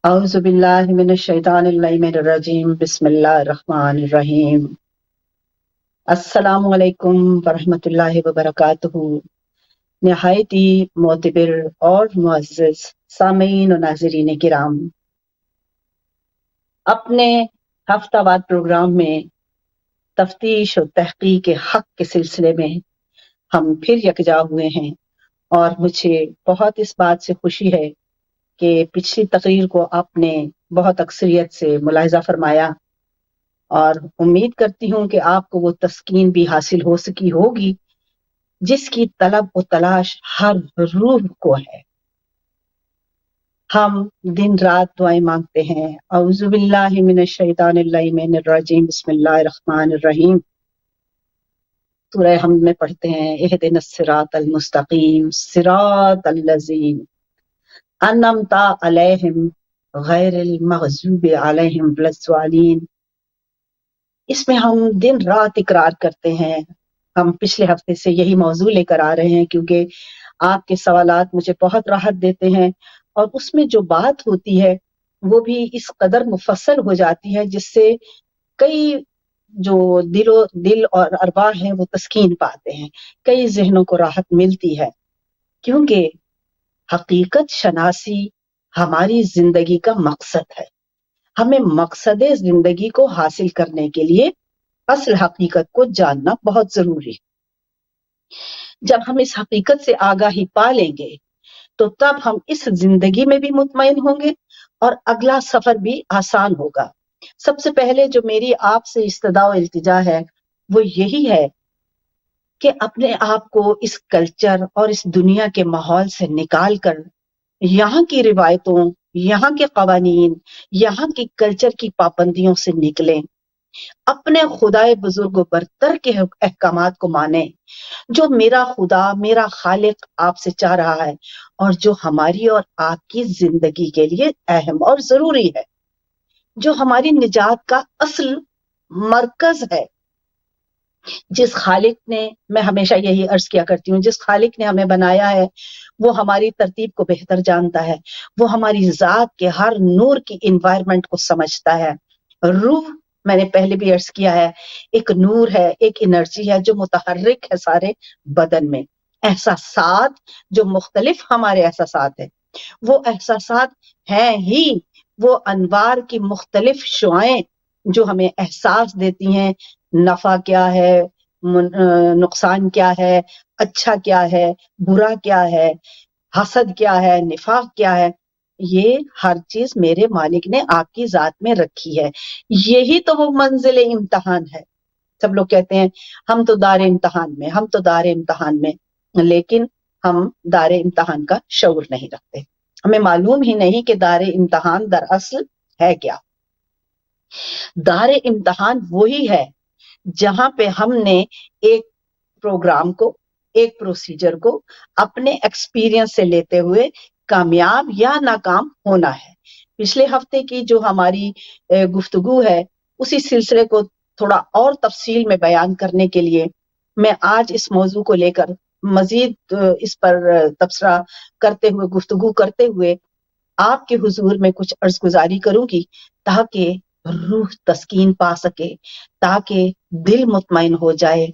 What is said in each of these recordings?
اعوذ باللہ من الشیطان اللعین الرجیم بسم اللہ الرحمن الرحیم۔ السلام علیکم ورحمۃ اللہ وبرکاتہ۔ نہایت ہی معتبر اور معزز سامعین و ناظرین کرام، اپنے ہفتہ وار پروگرام میں تفتیش و تحقیق حق کے سلسلے میں ہم پھر یکجا ہوئے ہیں، اور مجھے بہت اس بات سے خوشی ہے کہ پچھلی تقریر کو آپ نے بہت اکثریت سے ملاحظہ فرمایا، اور امید کرتی ہوں کہ آپ کو وہ تسکین بھی حاصل ہو سکی ہوگی جس کی طلب و تلاش ہر روح کو ہے۔ ہم دن رات دعائیں مانگتے ہیں، اعوذ باللہ من الشیطان اللعین الرجیم بسم اللہ الرحمن الرحیم۔ سورہ حمد میں پڑھتے ہیں اہدنا الصراط المستقیم صراط الذین انعمت علیہم غیر المغضوب علیہم ولا الضالین۔ اس میں ہم دن رات اقرار کرتے ہیں۔ ہم پچھلے ہفتے سے یہی موضوع لے کر آ رہے ہیں کیونکہ آپ کے سوالات مجھے بہت راحت دیتے ہیں، اور اس میں جو بات ہوتی ہے وہ بھی اس قدر مفصل ہو جاتی ہے جس سے کئی جو دل اور ارواح ہیں وہ تسکین پاتے ہیں، کئی ذہنوں کو راحت ملتی ہے، کیونکہ حقیقت شناسی ہماری زندگی کا مقصد ہے۔ ہمیں مقصد زندگی کو حاصل کرنے کے لیے اصل حقیقت کو جاننا بہت ضروری ہے۔ جب ہم اس حقیقت سے آگاہی پا لیں گے تو تب ہم اس زندگی میں بھی مطمئن ہوں گے اور اگلا سفر بھی آسان ہوگا۔ سب سے پہلے جو میری آپ سے استدعا و التجا ہے وہ یہی ہے کہ اپنے آپ کو اس کلچر اور اس دنیا کے ماحول سے نکال کر یہاں کی روایتوں، یہاں کے قوانین، یہاں کی کلچر کی پابندیوں سے نکلیں، اپنے خدائے بزرگ و برتر کے احکامات کو مانیں، جو میرا خدا، میرا خالق آپ سے چاہ رہا ہے اور جو ہماری اور آپ کی زندگی کے لیے اہم اور ضروری ہے، جو ہماری نجات کا اصل مرکز ہے۔ جس خالق نے، میں ہمیشہ یہی عرض کیا کرتی ہوں، جس خالق نے ہمیں بنایا ہے وہ ہماری ترتیب کو بہتر جانتا ہے، وہ ہماری ذات کے ہر نور کی انوائرمنٹ کو سمجھتا ہے۔ روح، میں نے پہلے بھی عرض کیا ہے، ایک نور ہے، ایک انرجی ہے جو متحرک ہے سارے بدن میں۔ احساسات جو مختلف ہمارے احساسات ہیں، وہ احساسات ہیں ہی وہ انوار کی مختلف شعائیں جو ہمیں احساس دیتی ہیں، نفع کیا ہے، نقصان کیا ہے، اچھا کیا ہے، برا کیا ہے، حسد کیا ہے، نفاق کیا ہے۔ یہ ہر چیز میرے مالک نے آپ کی ذات میں رکھی ہے۔ یہی تو وہ منزل امتحان ہے۔ سب لوگ کہتے ہیں ہم تو دار امتحان میں، ہم تو دار امتحان میں، لیکن ہم دار امتحان کا شعور نہیں رکھتے۔ ہمیں معلوم ہی نہیں کہ دار امتحان دراصل ہے کیا۔ دار امتحان وہی ہے جہاں پہ ہم نے ایک پروگرام کو، ایک پروسیجر کو اپنے ایکسپیرینس سے لیتے ہوئے کامیاب یا ناکام ہونا ہے۔ پچھلے ہفتے کی جو ہماری گفتگو ہے اسی سلسلے کو تھوڑا اور تفصیل میں بیان کرنے کے لیے میں آج اس موضوع کو لے کر مزید اس پر تبصرہ کرتے ہوئے، گفتگو کرتے ہوئے آپ کے حضور میں کچھ عرض گزاری کروں گی، تاکہ روح تسکین پا سکے، تاکہ دل مطمئن ہو جائے،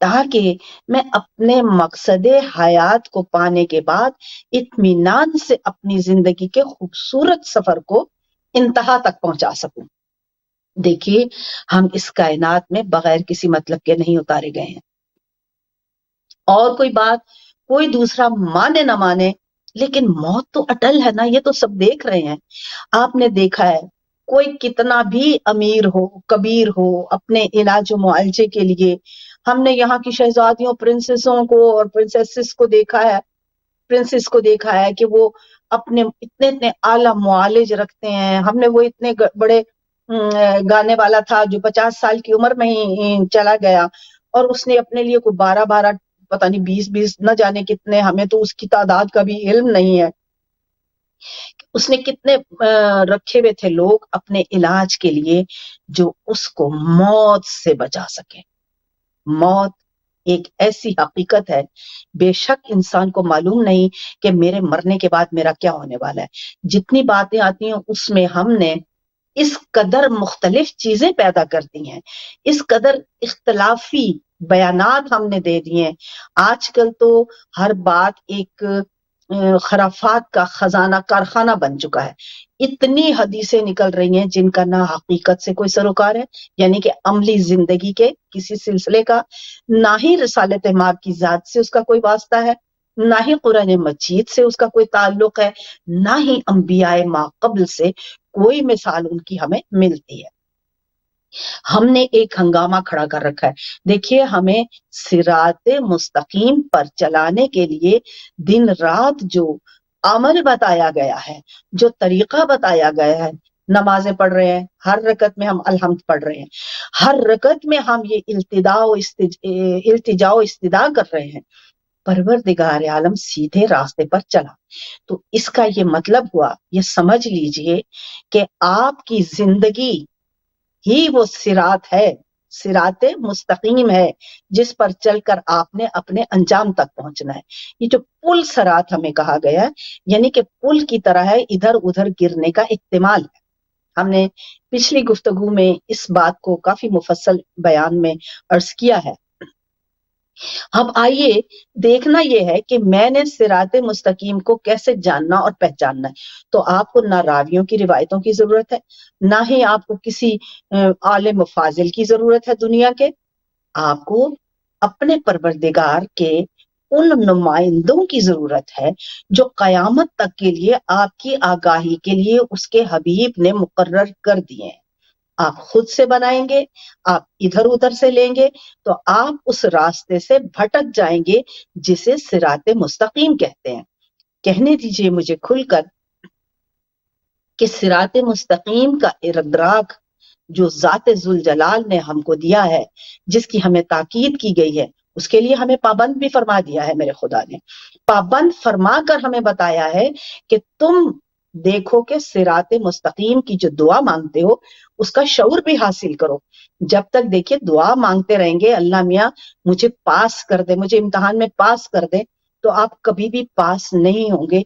تاکہ میں اپنے مقصد حیات کو پانے کے بعد اطمینان سے اپنی زندگی کے خوبصورت سفر کو انتہا تک پہنچا سکوں۔ دیکھیے، ہم اس کائنات میں بغیر کسی مطلب کے نہیں اتارے گئے ہیں، اور کوئی بات کوئی دوسرا مانے نہ مانے، لیکن موت تو اٹل ہے نا، یہ تو سب دیکھ رہے ہیں۔ آپ نے دیکھا ہے کوئی کتنا بھی امیر ہو، کبیر ہو، اپنے علاج و معالجے کے لیے ہم نے یہاں کی شہزادیوں، پرنسسوں کو اور پرنسیسز کو دیکھا ہے، پرنسس کو دیکھا ہے کہ وہ اپنے اتنے اتنے اعلیٰ معالج رکھتے ہیں۔ ہم نے وہ اتنے بڑے گانے والا تھا جو 50 سال کی عمر میں ہی چلا گیا، اور اس نے اپنے لیے کوئی 12 پتہ نہیں 20 نہ جانے کتنے، ہمیں تو اس کی تعداد کا بھی علم نہیں ہے، اس نے کتنے رکھے ہوئے تھے لوگ اپنے علاج کے لیے جو اس کو موت سے بچا سکے۔ موت ایک ایسی حقیقت ہے، بے شک انسان کو معلوم نہیں کہ میرے مرنے کے بعد میرا کیا ہونے والا ہے۔ جتنی باتیں آتی ہیں اس میں ہم نے اس قدر مختلف چیزیں پیدا کر دی ہیں، اس قدر اختلافی بیانات ہم نے دے دیے ہیں۔ آج کل تو ہر بات ایک خرافات کا خزانہ کارخانہ بن چکا ہے۔ اتنی حدیثیں نکل رہی ہیں جن کا نہ حقیقت سے کوئی سروکار ہے، یعنی کہ عملی زندگی کے کسی سلسلے کا، نہ ہی رسالت مآب کی ذات سے اس کا کوئی واسطہ ہے، نہ ہی قرآن مجید سے اس کا کوئی تعلق ہے، نہ ہی انبیاء ما قبل سے کوئی مثال ان کی ہمیں ملتی ہے۔ ہم نے ایک ہنگامہ کھڑا کر رکھا ہے۔ دیکھیے، ہمیں صراط مستقیم پر چلانے کے لیے دن رات جو عمل بتایا گیا ہے، جو طریقہ بتایا گیا ہے، نمازیں پڑھ رہے ہیں، ہر رکعت میں ہم الحمد پڑھ رہے ہیں، ہر رکعت میں ہم یہ التجا و استدعا کر رہے ہیں، پروردگار عالم سیدھے راستے پر چلا۔ تو اس کا یہ مطلب ہوا، یہ سمجھ لیجئے کہ آپ کی زندگی ہی وہ صراط ہے، صراط مستقیم ہے، جس پر چل کر آپ نے اپنے انجام تک پہنچنا ہے۔ یہ جو پل صراط ہمیں کہا گیا ہے، یعنی کہ پل کی طرح ہے، ادھر ادھر گرنے کا احتمال ہے۔ ہم نے پچھلی گفتگو میں اس بات کو کافی مفصل بیان میں عرض کیا ہے۔ اب آئیے دیکھنا یہ ہے کہ میں نے صراط مستقیم کو کیسے جاننا اور پہچاننا ہے۔ تو آپ کو نہ راویوں کی روایتوں کی ضرورت ہے، نہ ہی آپ کو کسی عالم فاضل کی ضرورت ہے دنیا کے، آپ کو اپنے پروردگار کے ان نمائندوں کی ضرورت ہے جو قیامت تک کے لیے آپ کی آگاہی کے لیے اس کے حبیب نے مقرر کر دیے ہیں۔ آپ خود سے بنائیں گے، آپ ادھر ادھر سے لیں گے تو آپ اس راستے سے بھٹک جائیں گے جسے صراط مستقیم کہتے ہیں۔ کہنے دیجئے مجھے کھل کر کہ صراط مستقیم کا ادراک جو ذات ذوالجلال نے ہم کو دیا ہے، جس کی ہمیں تاکید کی گئی ہے، اس کے لیے ہمیں پابند بھی فرما دیا ہے میرے خدا نے۔ پابند فرما کر ہمیں بتایا ہے کہ تم دیکھو کہ صراط مستقیم کی جو دعا مانگتے ہو اس کا شعور بھی حاصل کرو۔ جب تک دیکھیے دعا مانگتے رہیں گے اللہ میاں مجھے پاس کر دے، مجھے امتحان میں پاس کر دے، تو آپ کبھی بھی پاس نہیں ہوں گے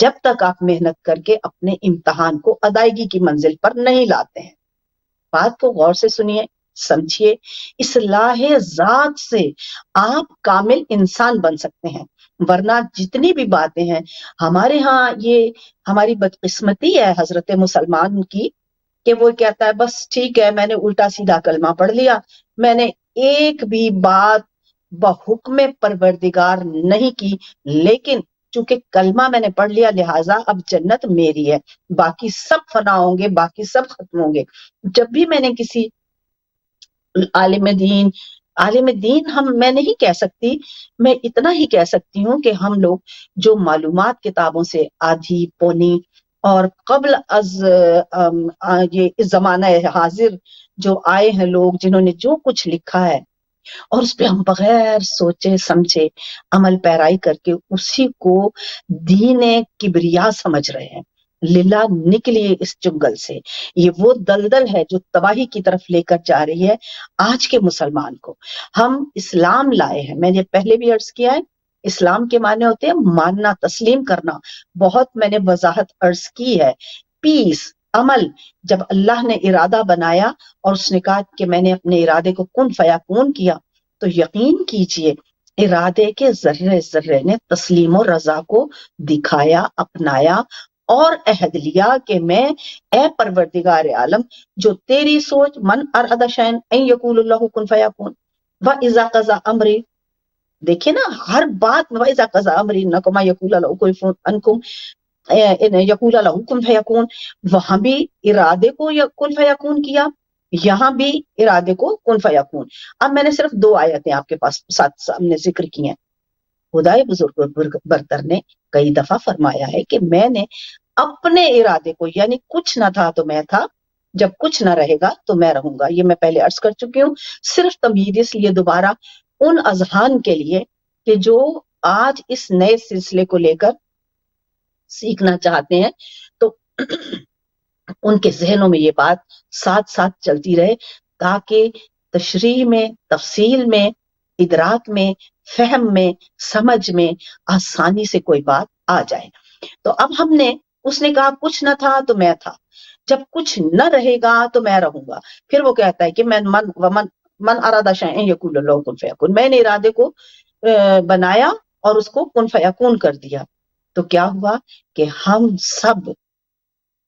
جب تک آپ محنت کر کے اپنے امتحان کو ادائیگی کی منزل پر نہیں لاتے ہیں۔ بات کو غور سے سنیے، سمجھیے، اصلاح ذات سے آپ کامل انسان بن سکتے ہیں، ورنہ جتنی بھی باتیں ہیں ہمارے ہاں، یہ ہماری بدقسمتی ہے حضرت مسلمان کی کہ وہ کہتا ہے بس ٹھیک ہے میں نے الٹا سیدھا کلمہ پڑھ لیا، میں نے ایک بھی بات بحکم پروردگار نہیں کی، لیکن چونکہ کلمہ میں نے پڑھ لیا لہٰذا اب جنت میری ہے، باقی سب فنا ہوں گے، باقی سب ختم ہوں گے۔ جب بھی میں نے کسی عالم دین میں نہیں کہہ سکتی، میں اتنا ہی کہہ سکتی ہوں کہ ہم لوگ جو معلومات کتابوں سے آدھی پونی اور قبل از یہ زمانہ حاضر جو آئے ہیں لوگ جنہوں نے جو کچھ لکھا ہے اور اس پہ ہم بغیر سوچے سمجھے عمل پیرائی کر کے اسی کو دین کبریا سمجھ رہے ہیں۔ للہ نکلیے اس جنگل سے، یہ وہ دلدل ہے جو تباہی کی طرف لے کر جا رہی ہے آج کے مسلمان کو۔ ہم اسلام لائے ہیں، میں نے پہلے بھی عرض کیا ہے، اسلام کے معنی ہوتے ہیں ماننا، تسلیم کرنا، بہت میں نے وضاحت عرض کی ہے۔ پیس، عمل، جب اللہ نے ارادہ بنایا اور اس نے کہا کہ میں نے اپنے ارادے کو کن فیکون کیا، تو یقین کیجئے ارادے کے ذرے ذرے نے تسلیم و رضا کو دکھایا، اپنایا اور عہد لیا کہ میں اے پروردگار عالم جو تیری سوچ من اراد شیئن ان یقول اللہ کن فیکون واذا قضا امری، دیکھیں نا ہر بات میں واذا قضا امری انکم یقول اللہ کن انکم یقول اللہ کن فیکون، وہاں بھی ارادے کو کن فیکون کیا، یہاں بھی ارادے کو کن فیکون۔ اب میں نے صرف 2 آیتیں آپ کے پاس ساتھ سامنے ذکر کی ہیں۔ خدائے بزرگ برتر نے کئی دفعہ فرمایا ہے کہ میں نے اپنے ارادے کو، یعنی کچھ نہ تھا تو میں تھا، جب کچھ نہ رہے گا تو میں رہوں گا، یہ میں پہلے عرض کر چکی ہوں۔ صرف تمہید اس لیے دوبارہ ان اذہان کے لیے کہ جو آج اس نئے سلسلے کو لے کر سیکھنا چاہتے ہیں تو ان کے ذہنوں میں یہ بات ساتھ ساتھ چلتی رہے، تاکہ تشریح میں، تفصیل میں ادراک میں، فہم میں، سمجھ میں آسانی سے کوئی بات آ جائے۔ تو اب اس نے کہا کچھ نہ تھا تو میں تھا، جب کچھ نہ رہے گا تو میں رہوں گا۔ پھر وہ کہتا ہے کہ من ارادہ شیئن یقول له کن فیکون، میں نے ارادے کو بنایا اور اس کو کن فیکون کر دیا۔ تو کیا ہوا کہ ہم سب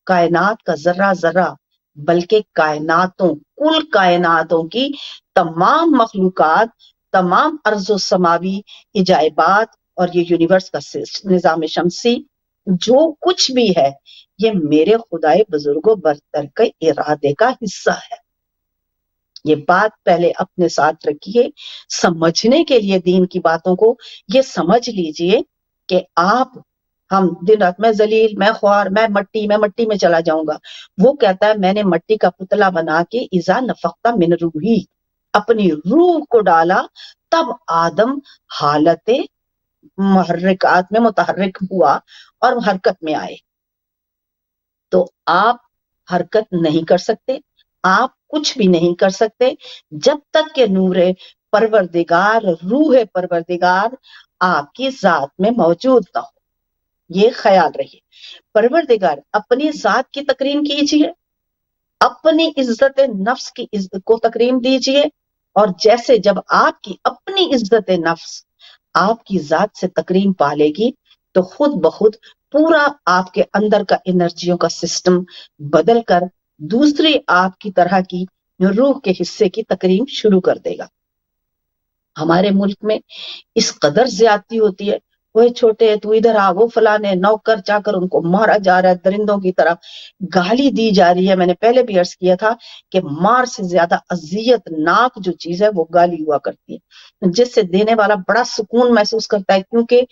کائنات کا ذرہ ذرہ، بلکہ کل کائناتوں کی تمام مخلوقات، تمام ارض و سماوی عجائبات اور یہ یونیورس کا نظام شمسی جو کچھ بھی ہے، یہ میرے خدائے بزرگ و برتر کے ارادے کا حصہ ہے۔ یہ بات پہلے اپنے ساتھ رکھیے، سمجھنے کے لیے دین کی باتوں کو یہ سمجھ لیجئے کہ ہم دن رات میں ذلیل، میں خوار، میں مٹی میں چلا جاؤں گا۔ وہ کہتا ہے میں نے مٹی کا پتلا بنا کے اذا نفخت من روحی، اپنی روح کو ڈالا، تب آدم حالت محرکات میں متحرک ہوا اور حرکت میں آئے۔ تو آپ حرکت نہیں کر سکتے، آپ کچھ بھی نہیں کر سکتے جب تک کہ نور پروردگار، روح پروردگار آپ کی ذات میں موجود نہ ہو۔ یہ خیال رہیے، پروردگار اپنی ذات کی تکریم کیجئے، اپنی عزت نفس کی عزت کو تکریم دیجئے، اور جیسے جب آپ کی اپنی عزت نفس آپ کی ذات سے تکریم پالے گی تو خود بخود پورا آپ کے اندر کا انرجیوں کا سسٹم بدل کر دوسری آپ کی طرح کی روح کے حصے کی تکریم شروع کر دے گا۔ ہمارے ملک میں اس قدر زیادتی ہوتی ہے، وہ چھوٹے تو ادھر آ، وہ فلانے نوکر چاکر ان کو مارا جا رہا ہے درندوں کی طرح، گالی دی جا رہی ہے۔ میں نے پہلے بھی عرض کیا تھا کہ مار سے زیادہ اذیت ناک جو چیز ہے وہ گالی ہوا کرتی ہے، جس سے دینے والا بڑا سکون محسوس کرتا ہے، کیونکہ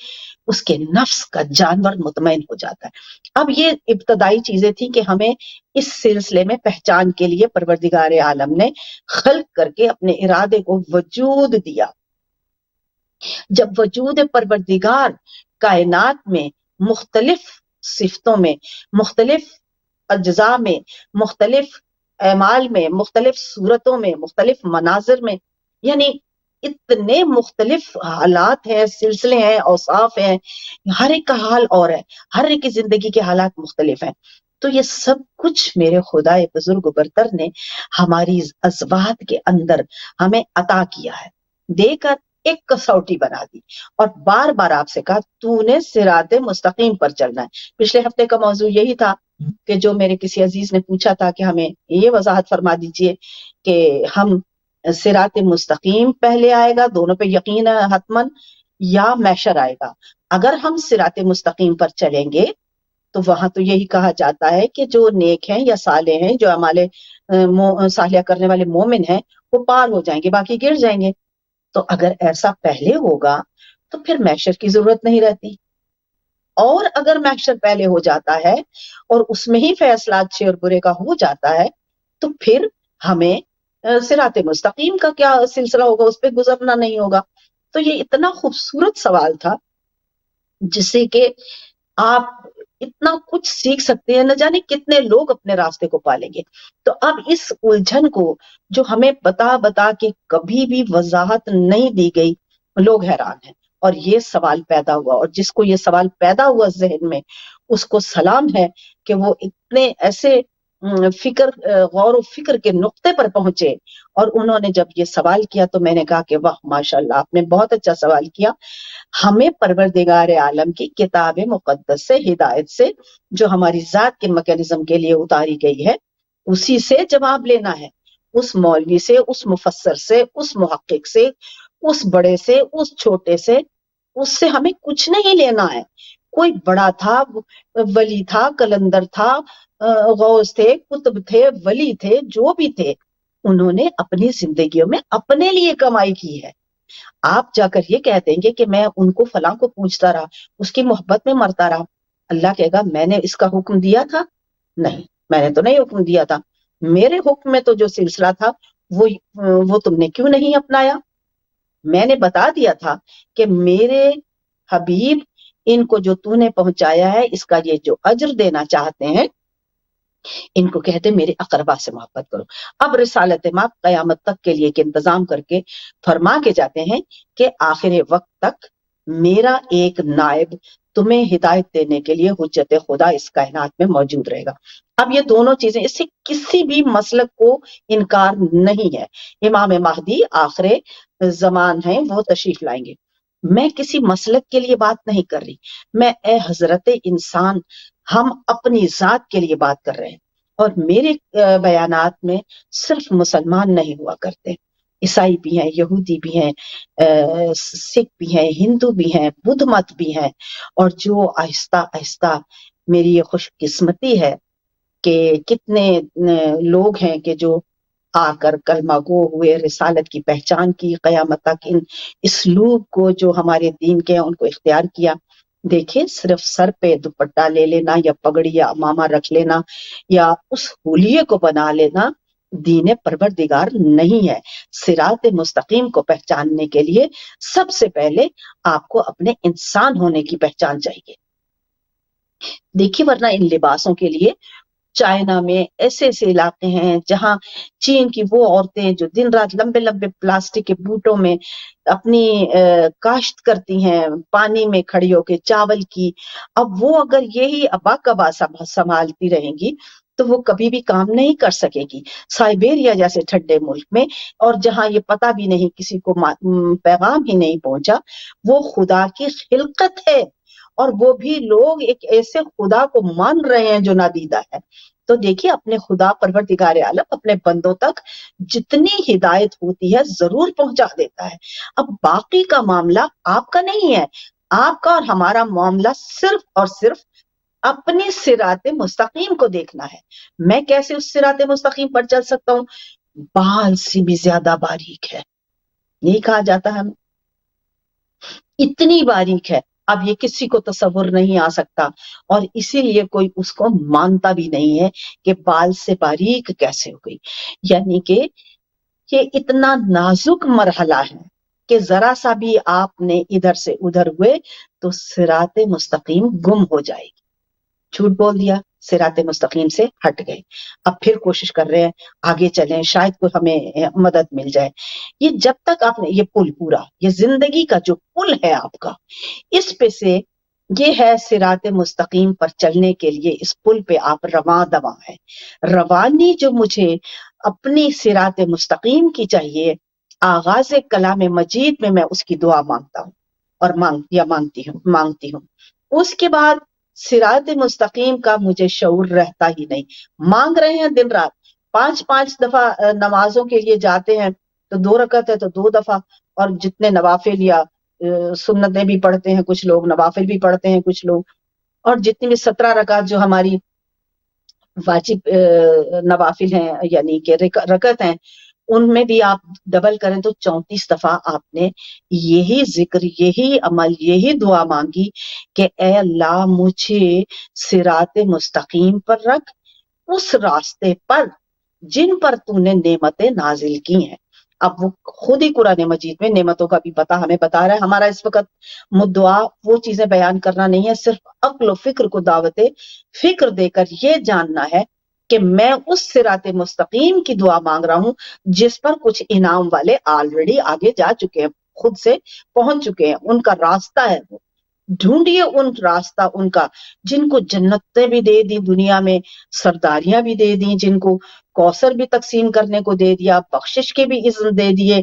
اس کے نفس کا جانور مطمئن ہو جاتا ہے۔ اب یہ ابتدائی چیزیں تھیں کہ ہمیں اس سلسلے میں پہچان کے لیے پروردگار عالم نے خلق کر کے اپنے ارادے کو وجود دیا۔ جب وجود پروردگار کائنات میں مختلف صفتوں میں، مختلف اجزاء میں، مختلف اعمال میں، مختلف صورتوں میں، مختلف مناظر میں، یعنی اتنے مختلف حالات ہیں، سلسلے ہیں، اوصاف ہیں، ہر ایک کا حال اور ہے، ہر ایک کی زندگی کے حالات مختلف ہیں۔ تو یہ سب کچھ میرے خدائے بزرگ و برتر نے ہماری ازواج کے اندر ہمیں عطا کیا ہے، دے کر ایک کسوٹی بنا دی اور بار بار آپ سے کہا تو نے صراط مستقیم پر چلنا ہے۔ پچھلے ہفتے کا موضوع یہی تھا کہ جو میرے کسی عزیز نے پوچھا تھا کہ ہمیں یہ وضاحت فرما دیجئے کہ ہم صراط مستقیم پہلے آئے گا، دونوں پہ یقین ہے حتمن، یا محشر آئے گا۔ اگر ہم صراط مستقیم پر چلیں گے تو وہاں تو یہی کہا جاتا ہے کہ جو نیک ہیں یا صالح ہیں، جو ہمارے صالحہ کرنے والے مومن ہیں، وہ پار ہو جائیں گے، باقی گر جائیں گے۔ تو اگر ایسا پہلے ہوگا تو پھر محشر کی ضرورت نہیں رہتی، اور اگر محشر پہلے ہو جاتا ہے اور اس میں ہی فیصلہ اچھے اور برے کا ہو جاتا ہے تو پھر ہمیں صراط مستقیم کا کیا سلسلہ ہوگا، اس پہ گزرنا نہیں ہوگا۔ تو یہ اتنا خوبصورت سوال تھا جس سے کہ آپ اتنا کچھ سیکھ سکتے ہیں، نہ جانے کتنے لوگ اپنے راستے کو پالیں گے۔ تو اب اس الجھن کو جو ہمیں بتا بتا کے کبھی بھی وضاحت نہیں دی گئی، لوگ حیران ہیں، اور یہ سوال پیدا ہوا، اور جس کو یہ سوال پیدا ہوا ذہن میں اس کو سلام ہے کہ وہ اتنے ایسے غور و فکر کے نقطے پر پہنچے، اور انہوں نے جب یہ سوال کیا تو میں نے کہا کہ واہ ماشاءاللہ، آپ نے بہت اچھا سوال کیا۔ ہمیں پروردگار عالم کی کتاب مقدس سے، ہدایت سے، جو ہماری ذات کے میکینزم کے لیے اتاری گئی ہے، اسی سے جواب لینا ہے، اس مولوی سے، اس مفسر سے، اس محقق سے، اس بڑے سے، اس چھوٹے سے، اس سے ہمیں کچھ نہیں لینا ہے۔ کوئی بڑا تھا، ولی تھا، کلندر تھا، غوث تھے، قطب تھے، ولی تھے، جو بھی تھے، انہوں نے اپنی زندگیوں میں اپنے لیے کمائی کی ہے۔ آپ جا کر یہ کہہ دیں گے کہ میں ان کو فلاں کو پوچھتا رہا، اس کی محبت میں مرتا رہا، اللہ کہے گا میں نے اس کا حکم دیا تھا؟ نہیں، میں نے تو نہیں حکم دیا تھا۔ میرے حکم میں تو جو سلسلہ تھا وہ تم نے کیوں نہیں اپنایا؟ میں نے بتا دیا تھا کہ میرے حبیب ان کو جو تو نے پہنچایا ہے اس کا یہ جو اجر دینا چاہتے ہیں ان کو کہتے میرے اقربا سے محبت کرو۔ اب رسالت ماب قیامت تک کے لیے کہ انتظام کر کے فرما کے جاتے ہیں کہ آخر وقت تک میرا ایک نائب تمہیں ہدایت دینے کے لیے حجت خدا اس کائنات میں موجود رہے گا۔ اب یہ دونوں چیزیں، اس سے کسی بھی مسلک کو انکار نہیں ہے۔ امام مہدی آخر زمان ہیں، وہ تشریف لائیں گے۔ میں کسی مسلک کے لیے بات نہیں کر رہی، میں اے حضرت انسان ہم اپنی ذات کے لیے بات کر رہے ہیں، اور میرے بیانات میں صرف مسلمان نہیں ہوا کرتے، عیسائی بھی ہیں، یہودی بھی ہیں، سکھ بھی ہیں، ہندو بھی ہیں، بدھ مت بھی ہیں، اور جو آہستہ آہستہ میری یہ خوش قسمتی ہے کہ کتنے لوگ ہیں کہ جو آ کر کلمہ گو ہوئے، رسالت کی پہچان کی، قیامت تک ان اسلوب کو جو ہمارے دین کے ہیں ان کو اختیار کیا۔ دیکھیں صرف سر پہ دوپٹہ لے لینا یا پگڑی یا امامہ رکھ لینا یا اس حلیے کو بنا لینا دین پروردگار نہیں ہے۔ صراط مستقیم کو پہچاننے کے لیے سب سے پہلے آپ کو اپنے انسان ہونے کی پہچان چاہیے۔ دیکھیے ورنہ ان لباسوں کے لیے چائنا میں ایسے ایسے علاقے ہیں جہاں چین کی وہ عورتیں جو دن رات لمبے لمبے پلاسٹک کے بوٹوں میں اپنی کاشت کرتی ہیں، پانی میں کھڑی ہو کے چاول کی، اب وہ اگر یہی ابا کبا سنبھالتی رہیں گی تو وہ کبھی بھی کام نہیں کر سکے گی۔ سائبیریا جیسے ٹھنڈے ملک میں، اور جہاں یہ پتہ بھی نہیں، کسی کو پیغام ہی نہیں پہنچا، وہ خدا کی خلقت ہے، اور وہ بھی لوگ ایک ایسے خدا کو مان رہے ہیں جو نادیدہ ہے۔ تو دیکھیے اپنے خدا پروردگار عالم اپنے بندوں تک جتنی ہدایت ہوتی ہے ضرور پہنچا دیتا ہے۔ اب باقی کا معاملہ آپ کا نہیں ہے، آپ کا اور ہمارا معاملہ صرف اور صرف اپنی صراط مستقیم کو دیکھنا ہے۔ میں کیسے اس صراط مستقیم پر چل سکتا ہوں؟ بال سے بھی زیادہ باریک ہے، یہی کہا جاتا ہے ہمیں، اتنی باریک ہے، اب یہ کسی کو تصور نہیں آ سکتا، اور اسی لیے کوئی اس کو مانتا بھی نہیں ہے کہ بال سے باریک کیسے ہو گئی۔ یعنی کہ یہ اتنا نازک مرحلہ ہے کہ ذرا سا بھی آپ نے ادھر سے ادھر ہوئے تو صراط مستقیم گم ہو جائے گی۔ جھوٹ بول دیا، صراط مستقیم سے ہٹ گئے، اب پھر کوشش کر رہے ہیں آگے چلیں، شاید کوئی ہمیں مدد مل جائے۔ یہ جب تک آپ نے یہ پل پورا، یہ زندگی کا جو پل ہے آپ کا، اس پہ سے یہ ہے صراط مستقیم پر چلنے کے لیے، اس پل پہ آپ رواں دواں ہیں۔ روانی جو مجھے اپنی صراط مستقیم کی چاہیے، آغاز کلام مجید میں میں اس کی دعا مانگتا ہوں اور مانگتی ہوں۔ اس کے بعد صراط مستقیم کا مجھے شعور رہتا ہی نہیں، مانگ رہے ہیں دن رات، 5 دفعہ نمازوں کے لیے جاتے ہیں تو 2 رکعت ہے تو 2 دفعہ، اور جتنے نوافل یا سنتیں بھی پڑھتے ہیں کچھ لوگ، نوافل بھی پڑھتے ہیں کچھ لوگ، اور جتنی بھی 17 رکعت جو ہماری واجب نوافل ہیں یعنی کہ رکعت ہیں، ان میں بھی آپ ڈبل کریں تو 34 دفعہ آپ نے یہی ذکر، یہی عمل، یہی دعا مانگی کہ اے اللہ مجھے صراط مستقیم پر رکھ، اس راستے پر جن پر تو نے نعمتیں نازل کی ہیں۔ اب وہ خود ہی قرآن مجید میں نعمتوں کا بھی ہمیں بتا رہا ہے۔ ہمارا اس وقت مدعا وہ چیزیں بیان کرنا نہیں ہے، صرف عقل و فکر کو دعوت فکر دے کر یہ جاننا ہے کہ میں اس صراط مستقیم کی دعا مانگ رہا ہوں جس پر کچھ انعام والے آلریڈی آگے جا چکے ہیں، خود سے پہنچ چکے ہیں، ان کا راستہ ہے وہ۔ ڈھونڈیے ان راستہ ان کا، جن کو جنتیں بھی دے دی دنیا میں، سرداریاں بھی دے دی، جن کو کوثر بھی تقسیم کرنے کو دے دیا، بخشش کے بھی اذن دے دیے،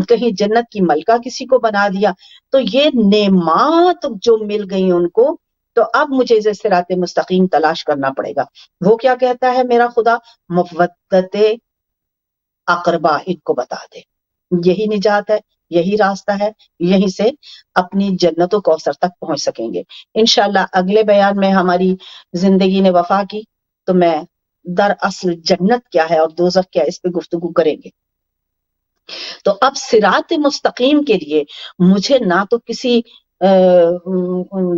کہیں جنت کی ملکہ کسی کو بنا دیا، تو یہ نعمات جو مل گئی ان کو، تو اب مجھے صراط مستقیم تلاش کرنا پڑے گا۔ وہ کیا کہتا ہے میرا خدا؟ مودت اقربا ان کو بتا دے، یہی نجات ہے، یہی راستہ ہے، یہیں سے اپنی جنت و کوثر تک پہنچ سکیں گے۔ انشاءاللہ اگلے بیان میں ہماری زندگی نے وفا کی تو میں دراصل جنت کیا ہے اور دوزخ کیا ہے اس پہ گفتگو کریں گے۔ تو اب صراط مستقیم کے لیے مجھے نہ تو کسی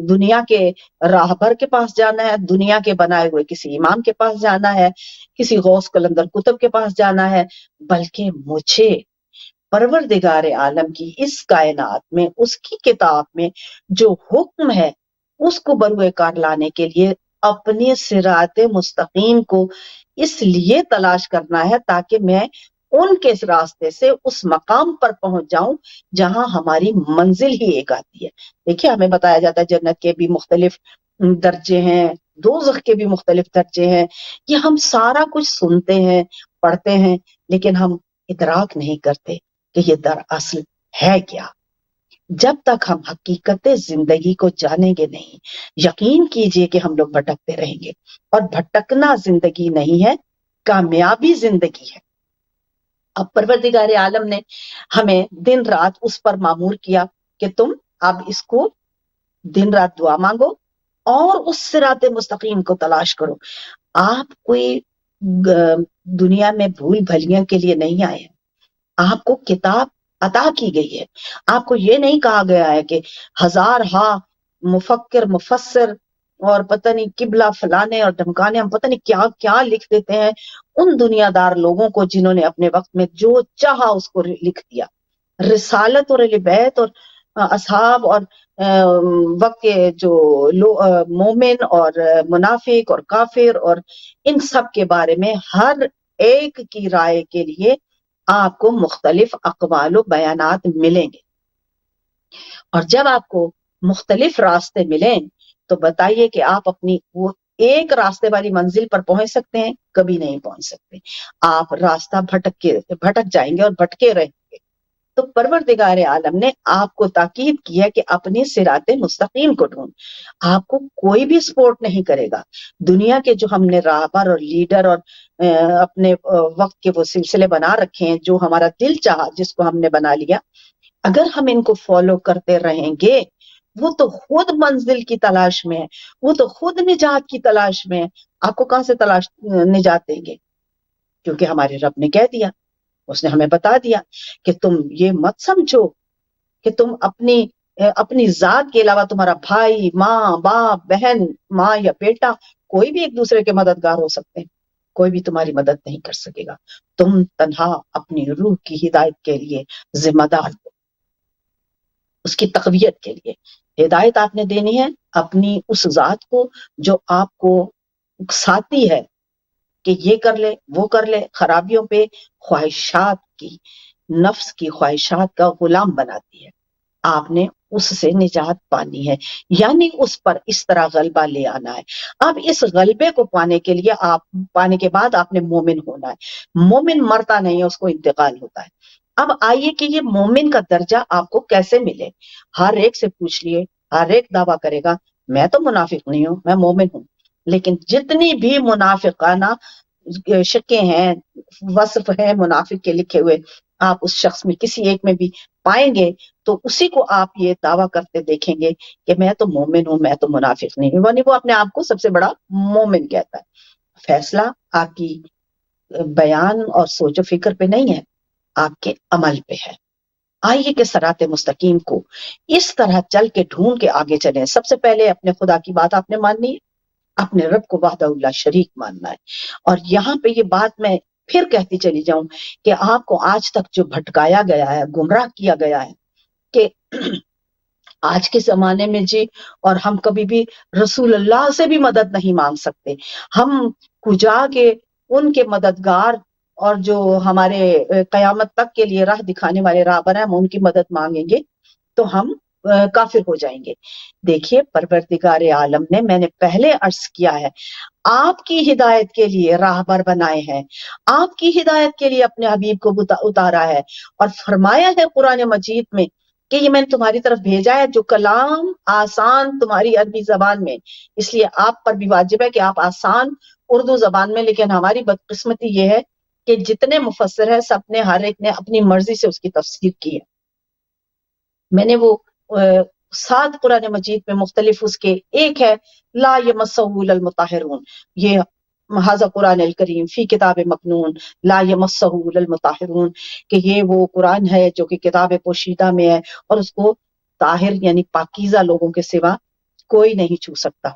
دنیا کے راہبر کے پاس جانا ہے، دنیا کے بنائے ہوئے کسی امام کے پاس جانا ہے، کسی غوث قلندر کتب کے پاس جانا ہے، بلکہ مجھے پروردگار عالم کی اس کائنات میں، اس کی کتاب میں جو حکم ہے اس کو بروئے کار لانے کے لیے اپنے صراط مستقیم کو اس لیے تلاش کرنا ہے تاکہ میں ان کے راستے سے اس مقام پر پہنچ جاؤں جہاں ہماری منزل ہی ایک آتی ہے۔ دیکھیے ہمیں بتایا جاتا ہے جنت کے بھی مختلف درجے ہیں، دوزخ کے بھی مختلف درجے ہیں، یہ ہم سارا کچھ سنتے ہیں، پڑھتے ہیں، لیکن ہم ادراک نہیں کرتے کہ یہ دراصل ہے کیا۔ جب تک ہم حقیقت زندگی کو جانیں گے نہیں، یقین کیجئے کہ ہم لوگ بھٹکتے رہیں گے، اور بھٹکنا زندگی نہیں ہے، کامیابی زندگی ہے۔ اب پروردگار عالم نے ہمیں دن رات اس پر معمور کیا کہ تم اب اس کو دن رات دعا مانگو اور اس صراط مستقیم کو تلاش کرو۔ آپ کوئی دنیا میں بھول بھلیاں کے لیے نہیں آئے ہیں، آپ کو کتاب عطا کی گئی ہے۔ آپ کو یہ نہیں کہا گیا ہے کہ ہزار ہاں مفکر مفسر اور پتہ نہیں قبلہ فلانے اور ڈھمکانے، ہم پتہ نہیں کیا کیا لکھ دیتے ہیں ان دنیا دار لوگوں کو جنہوں نے اپنے وقت میں جو چاہا اس کو لکھ دیا۔ رسالت اور اہل بیت اور اصحاب اور وقت کے جو مومن اور منافق اور کافر اور ان سب کے بارے میں ہر ایک کی رائے کے لیے آپ کو مختلف اقوال و بیانات ملیں گے، اور جب آپ کو مختلف راستے ملیں تو بتائیے کہ آپ اپنی وہ ایک راستے والی منزل پر پہنچ سکتے ہیں؟ کبھی نہیں پہنچ سکتے، آپ راستہ بھٹک جائیں گے اور بھٹکے رہیں گے۔ تو پروردگار عالم نے آپ کو تاکید کی ہے کہ اپنی صراط مستقیم کو ڈھونڈ۔ آپ کو کوئی بھی سپورٹ نہیں کرے گا۔ دنیا کے جو ہم نے راہبر اور لیڈر اور اپنے وقت کے وہ سلسلے بنا رکھے ہیں، جو ہمارا دل چاہا جس کو ہم نے بنا لیا، اگر ہم ان کو فالو کرتے رہیں گے، وہ تو خود منزل کی تلاش میں ہے، وہ تو خود نجات کی تلاش میں ہے۔ آپ کو کہاں سے نجات دیں گے؟ کیونکہ ہمارے رب نے کہہ دیا، اس نے ہمیں بتا دیا کہ تم یہ مت سمجھو کہ تم اپنی ذات کے علاوہ تمہارا بھائی، ماں، باپ، بہن، ماں یا بیٹا، کوئی بھی ایک دوسرے کے مددگار ہو سکتے ہیں، کوئی بھی تمہاری مدد نہیں کر سکے گا۔ تم تنہا اپنی روح کی ہدایت کے لیے ذمہ دار ہو، اس کی تقویت کے لیے۔ ہدایت آپ نے دینی ہے اپنی اس ذات کو جو آپ کو اکساتی ہے کہ یہ کر لے وہ کر لے، خرابیوں پہ، خواہشات کی، نفس کی خواہشات کا غلام بناتی ہے۔ آپ نے اس سے نجات پانی ہے، یعنی اس پر اس طرح غلبہ لے آنا ہے۔ اب اس غلبے کو پانے کے بعد آپ نے مومن ہونا ہے۔ مومن مرتا نہیں ہے، اس کو انتقال ہوتا ہے۔ اب آئیے کہ یہ مومن کا درجہ آپ کو کیسے ملے؟ ہر ایک سے پوچھ لیے، ہر ایک دعویٰ کرے گا میں تو منافق نہیں ہوں، میں مومن ہوں، لیکن جتنی بھی منافقانہ شکیں ہیں، وصف ہیں منافق کے لکھے ہوئے، آپ اس شخص میں کسی ایک میں بھی پائیں گے تو اسی کو آپ یہ دعویٰ کرتے دیکھیں گے کہ میں تو مومن ہوں، میں تو منافق نہیں ہوں، یعنی وہ اپنے آپ کو سب سے بڑا مومن کہتا ہے۔ فیصلہ آپ کی بیان اور سوچ و فکر پہ نہیں ہے، آپ کے عمل پہ ہے۔ آئیے کہ صراط مستقیم کو اس طرح چل کے ڈھونڈ کے آگے چلیں۔ سب سے پہلے اپنے خدا کی بات آپ نے ماننی ہے، اپنے رب کو وحدہ اللہ شریک ماننا ہے۔ اور یہاں پہ یہ بات میں پھر کہتی چلی جاؤں کہ آپ کو آج تک جو بھٹکایا گیا ہے، گمراہ کیا گیا ہے کہ آج کے زمانے میں جی، اور ہم کبھی بھی رسول اللہ سے بھی مدد نہیں مانگ سکتے، ہم کجا کے ان کے مددگار اور جو ہمارے قیامت تک کے لیے راہ دکھانے والے راہبر ہیں، ہم ان کی مدد مانگیں گے تو ہم کافر ہو جائیں گے۔ دیکھیے پروردگار عالم نے، میں نے پہلے عرض کیا ہے، آپ کی ہدایت کے لیے راہبر بنائے ہیں، آپ کی ہدایت کے لیے اپنے حبیب کو اتارا ہے، اور فرمایا ہے قرآن مجید میں کہ یہ میں نے تمہاری طرف بھیجا ہے جو کلام آسان تمہاری عربی زبان میں، اس لیے آپ پر بھی واجب ہے کہ آپ آسان اردو زبان میں، لیکن ہماری بدقسمتی یہ ہے کہ جتنے مفسر ہیں سب نے، ہر ایک نے اپنی مرضی سے اس کی تفسیر کی ہے۔ میں نے وہ 7 قرآن مجید میں مختلف اس کے ایک ہے لا یمسہ الا المطہرون، یہ ھذا قرآن الکریم فی کتاب مکنون لا یمسہ الا المطہرون، کہ یہ وہ قرآن ہے جو کہ کتاب پوشیدہ میں ہے اور اس کو طاہر یعنی پاکیزہ لوگوں کے سوا کوئی نہیں چھو سکتا۔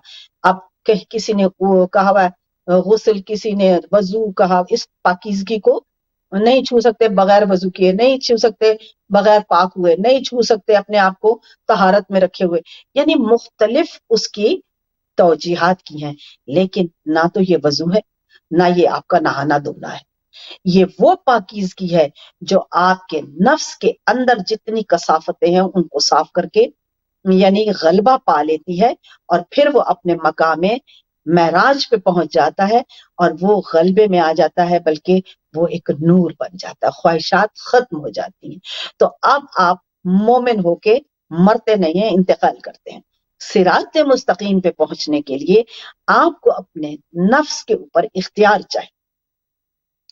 اب کسی نے کہا ہوا غسل، کسی نے وضو کہا، اس پاکیزگی کو نہیں چھو سکتے بغیر وضو کیے، نہیں چھو سکتے بغیر پاک ہوئے، نہیں چھو سکتے اپنے آپ کو طہارت میں رکھے ہوئے، یعنی مختلف اس کی توجیحات کی ہیں، لیکن نہ تو یہ وضو ہے، نہ یہ آپ کا نہانا دھونا ہے. یہ وہ پاکیزگی ہے جو آپ کے نفس کے اندر جتنی کثافتیں ہیں ان کو صاف کر کے یعنی غلبہ پا لیتی ہے، اور پھر وہ اپنے مقام معراج پہ پہنچ جاتا ہے اور وہ غلبے میں آ جاتا ہے، بلکہ وہ ایک نور بن جاتا ہے، خواہشات ختم ہو جاتی ہیں. تو اب آپ مومن ہو کے مرتے نہیں ہیں، انتقال کرتے ہیں. صراط مستقیم پہ پہنچنے کے لیے آپ کو اپنے نفس کے اوپر اختیار چاہیے،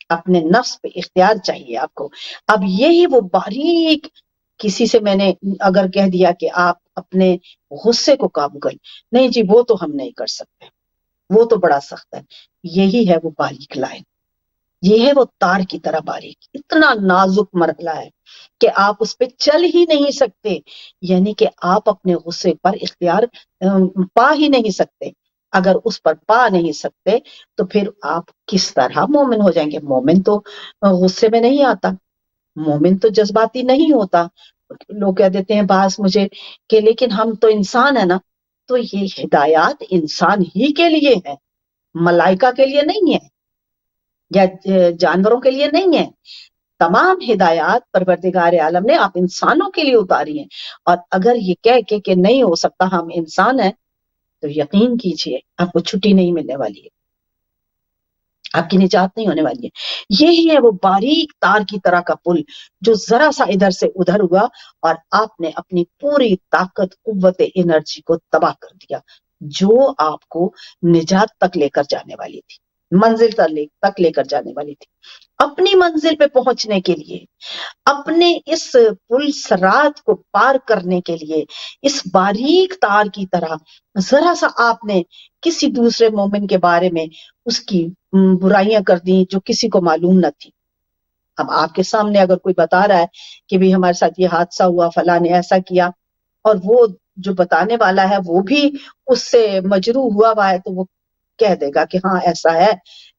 اپنے نفس پہ اختیار چاہیے آپ کو. اب یہی وہ باریک، کسی سے میں نے اگر کہہ دیا کہ آپ اپنے غصے کو قابو کریں، نہیں جی وہ تو ہم نہیں کر سکتے، وہ تو بڑا سخت ہے. یہی ہے وہ باریک لائن، یہ ہے وہ تار کی طرح باریک، اتنا نازک مرحلہ ہے کہ آپ اس پہ چل ہی نہیں سکتے، یعنی کہ آپ اپنے غصے پر اختیار پا ہی نہیں سکتے. اگر اس پر پا نہیں سکتے تو پھر آپ کس طرح مومن ہو جائیں گے؟ مومن تو غصے میں نہیں آتا، مومن تو جذباتی نہیں ہوتا. لوگ کہہ دیتے ہیں بعض مجھے کہ لیکن ہم تو انسان ہیں نا. تو یہ ہدایات انسان ہی کے لیے ہے، ملائکہ کے لیے نہیں ہے یا جانوروں کے لیے نہیں ہے. تمام ہدایات پروردگار عالم نے آپ انسانوں کے لیے اتاری ہیں. اور اگر یہ کہہ کہ نہیں ہو سکتا ہم انسان ہیں، تو یقین کیجئے آپ کو چھٹی نہیں ملنے والی ہے، آپ کی نجات نہیں ہونے والی ہے. یہی ہے وہ باریک تار کی طرح کا پل جو ذرا سا ادھر سے ادھر ہوا اور آپ نے اپنی پوری طاقت، قوت، انرجی کو تباہ کر دیا، جو آپ کو نجات تک لے کر جانے والی تھی، منزل تک لے کر جانے والی تھی. اپنی منزل پہ پہنچنے کے لیے، اپنے اس پل صراط کو پار کرنے کے لیے، اس باریک تار کی طرح ذرا سا آپ نے کسی دوسرے مومن کے بارے میں اس کی برائیاں کر دی جو کسی کو معلوم نہ تھی. اب آپ کے سامنے اگر کوئی بتا رہا ہے کہ بھی ہمارے ساتھ یہ حادثہ ہوا، فلاں نے ایسا کیا، اور وہ جو بتانے والا ہے وہ بھی اس سے مجروح ہوا ہے، تو وہ کہہ دے گا کہ ہاں ایسا ہے.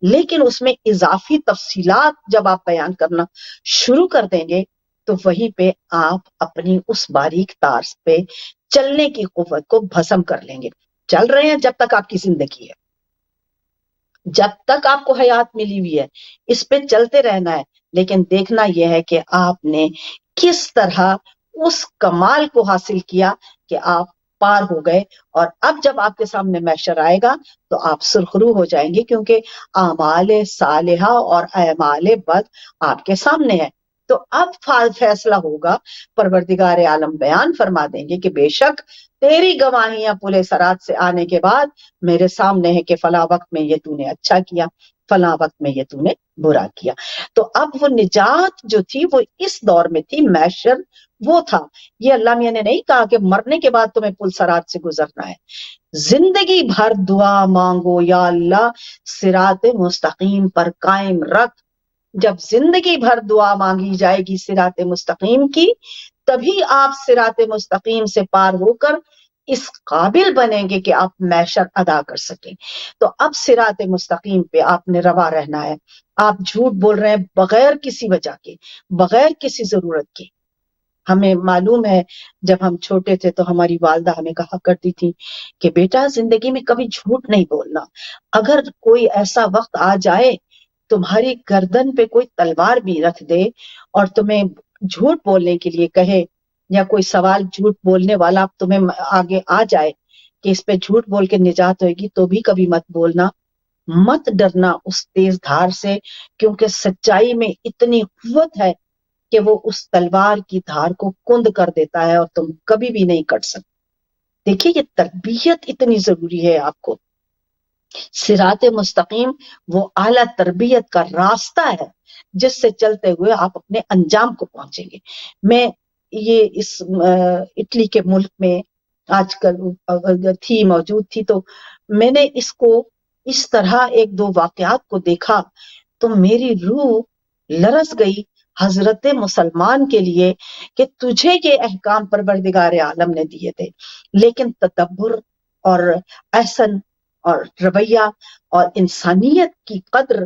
لیکن اس میں اضافی تفصیلات جب آپ بیان کرنا شروع کر دیں گے تو وہیں پہ آپ اپنی اس باریک تار پہ چلنے کی قوت کو بھسم کر لیں گے. چل رہے ہیں جب تک آپ کی زندگی ہے، جب تک آپ کو حیات ملی ہوئی ہے، اس پہ چلتے رہنا ہے. لیکن دیکھنا یہ ہے کہ آپ نے کس طرح اس کمال کو حاصل کیا کہ آپ پار ہو گئے. اور اب جب آپ کے سامنے محشر آئے گا تو آپ سرخرو ہو جائیں گے، کیونکہ اعمال صالحہ اور اعمال بد آپ کے سامنے ہے. تو اب فیصلہ ہوگا، پروردگار عالم بیان فرما دیں گے کہ بے شک تیری گواہیاں پلے صراط سے آنے کے بعد میرے سامنے ہے کہ فلاں وقت میں یہ تو نے اچھا کیا، فلاں وقت میں یہ تو نے برا کیا. تو اب وہ نجات جو تھی وہ اس دور میں تھی، محشر وہ تھا. یہ اللہ میاں نے نہیں کہا کہ مرنے کے بعد تمہیں پل صراط سے گزرنا ہے. زندگی بھر دعا مانگو، یا اللہ صراط مستقیم پر قائم رکھ. جب زندگی بھر دعا مانگی جائے گی صراط مستقیم کی، تبھی آپ صراط مستقیم سے پار ہو کر اس قابل بنیں گے کہ آپ محشر ادا کر سکیں. تو اب صراط مستقیم پہ آپ نے روا رہنا ہے. آپ جھوٹ بول رہے ہیں بغیر کسی وجہ کے، بغیر کسی ضرورت کے. ہمیں معلوم ہے جب ہم چھوٹے تھے تو ہماری والدہ ہمیں کہا کرتی تھی کہ بیٹا زندگی میں کبھی جھوٹ نہیں بولنا. اگر کوئی ایسا وقت آ جائے تمہاری گردن پہ کوئی تلوار بھی رکھ دے اور تمہیں جھوٹ بولنے کے لیے کہے، یا کوئی سوال جھوٹ بولنے والا تمہیں آگے آ جائے کہ اس پہ جھوٹ بول کے نجات ہوئے گی، تو بھی کبھی مت بولنا، مت ڈرنا اس تیز دھار سے، کیونکہ سچائی میں اتنی قوت ہے کہ وہ اس تلوار کی دھار کو کند کر دیتا ہے اور تم کبھی بھی نہیں کٹ سکتے. دیکھیے یہ تربیت اتنی ضروری ہے آپ کو. صراط مستقیم وہ اعلیٰ تربیت کا راستہ ہے جس سے چلتے ہوئے آپ اپنے انجام کو پہنچیں گے. میں یہ اس اٹلی کے ملک میں آج کل موجود تھی، تو میں نے اس کو اس طرح ایک دو واقعات کو دیکھا تو میری روح لرز گئی حضرت مسلمان کے لیے کہ تجھے یہ احکام پروردگار عالم نے دیے تھے، لیکن تدبر اور احسن اور رویہ اور انسانیت کی قدر،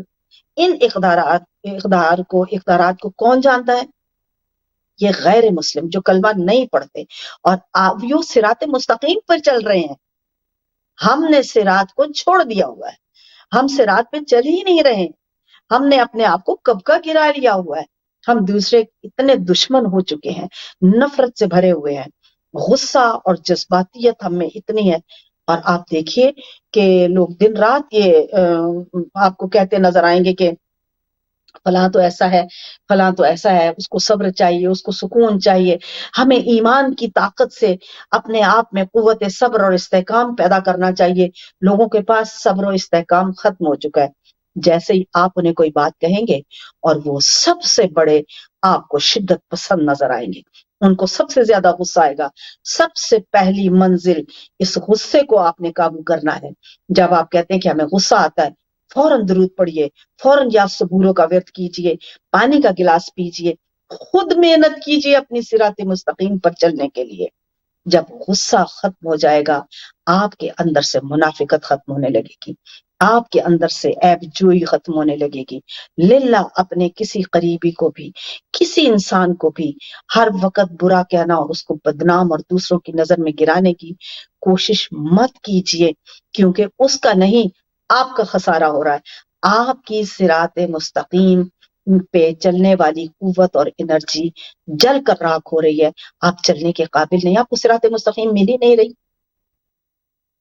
ان اقدارات کو کون جانتا ہے؟ یہ غیر مسلم جو کلمہ نہیں پڑھتے اور آویو صراط مستقیم پر چل رہے ہیں. ہم نے صراط کو چھوڑ دیا ہوا ہے، ہم صراط پہ چل ہی نہیں رہے، ہم نے اپنے آپ کو کب کا گرا لیا ہوا ہے، ہم دوسرے اتنے دشمن ہو چکے ہیں، نفرت سے بھرے ہوئے ہیں، غصہ اور جذباتیت ہم میں اتنی ہے۔ اور آپ دیکھیے کہ لوگ دن رات یہ آپ کو کہتے نظر آئیں گے کہ فلاں تو ایسا ہے، فلاں تو ایسا ہے، اس کو صبر چاہیے، اس کو سکون چاہیے۔ ہمیں ایمان کی طاقت سے اپنے آپ میں قوت صبر اور استحکام پیدا کرنا چاہیے۔ لوگوں کے پاس صبر و استحکام ختم ہو چکا ہے، جیسے ہی آپ انہیں کوئی بات کہیں گے اور وہ سب سے بڑے آپ کو شدت پسند نظر آئیں گے، ان کو سب سے زیادہ غصہ آئے گا۔ سب سے پہلی منزل اس غصے کو آپ نے قابو کرنا ہے۔ جب آپ کہتے ہیں کہ ہمیں غصہ آتا ہے، فوراً درود پڑھیے، فوراً یا صبوروں کا ورد کیجئے، پانی کا گلاس پیجئے، خود محنت کیجئے اپنی صراط مستقیم پر چلنے کے لیے۔ جب غصہ ختم ہو جائے گا، آپ کے اندر سے منافقت ختم ہونے لگے گی، آپ کے اندر سے عیب جوئی ختم ہونے لگے گی۔ للہ اپنے کسی قریبی کو بھی، کسی انسان کو بھی ہر وقت برا کہنا اور اس کو بدنام اور دوسروں کی نظر میں گرانے کی کوشش مت کیجئے، کیونکہ اس کا نہیں آپ کا خسارہ ہو رہا ہے۔ آپ کی صراط مستقیم پہ چلنے والی قوت اور انرجی جل کر راکھ ہو رہی ہے، آپ چلنے کے قابل نہیں، آپ کو صراط مستقیم مل ہی نہیں رہی۔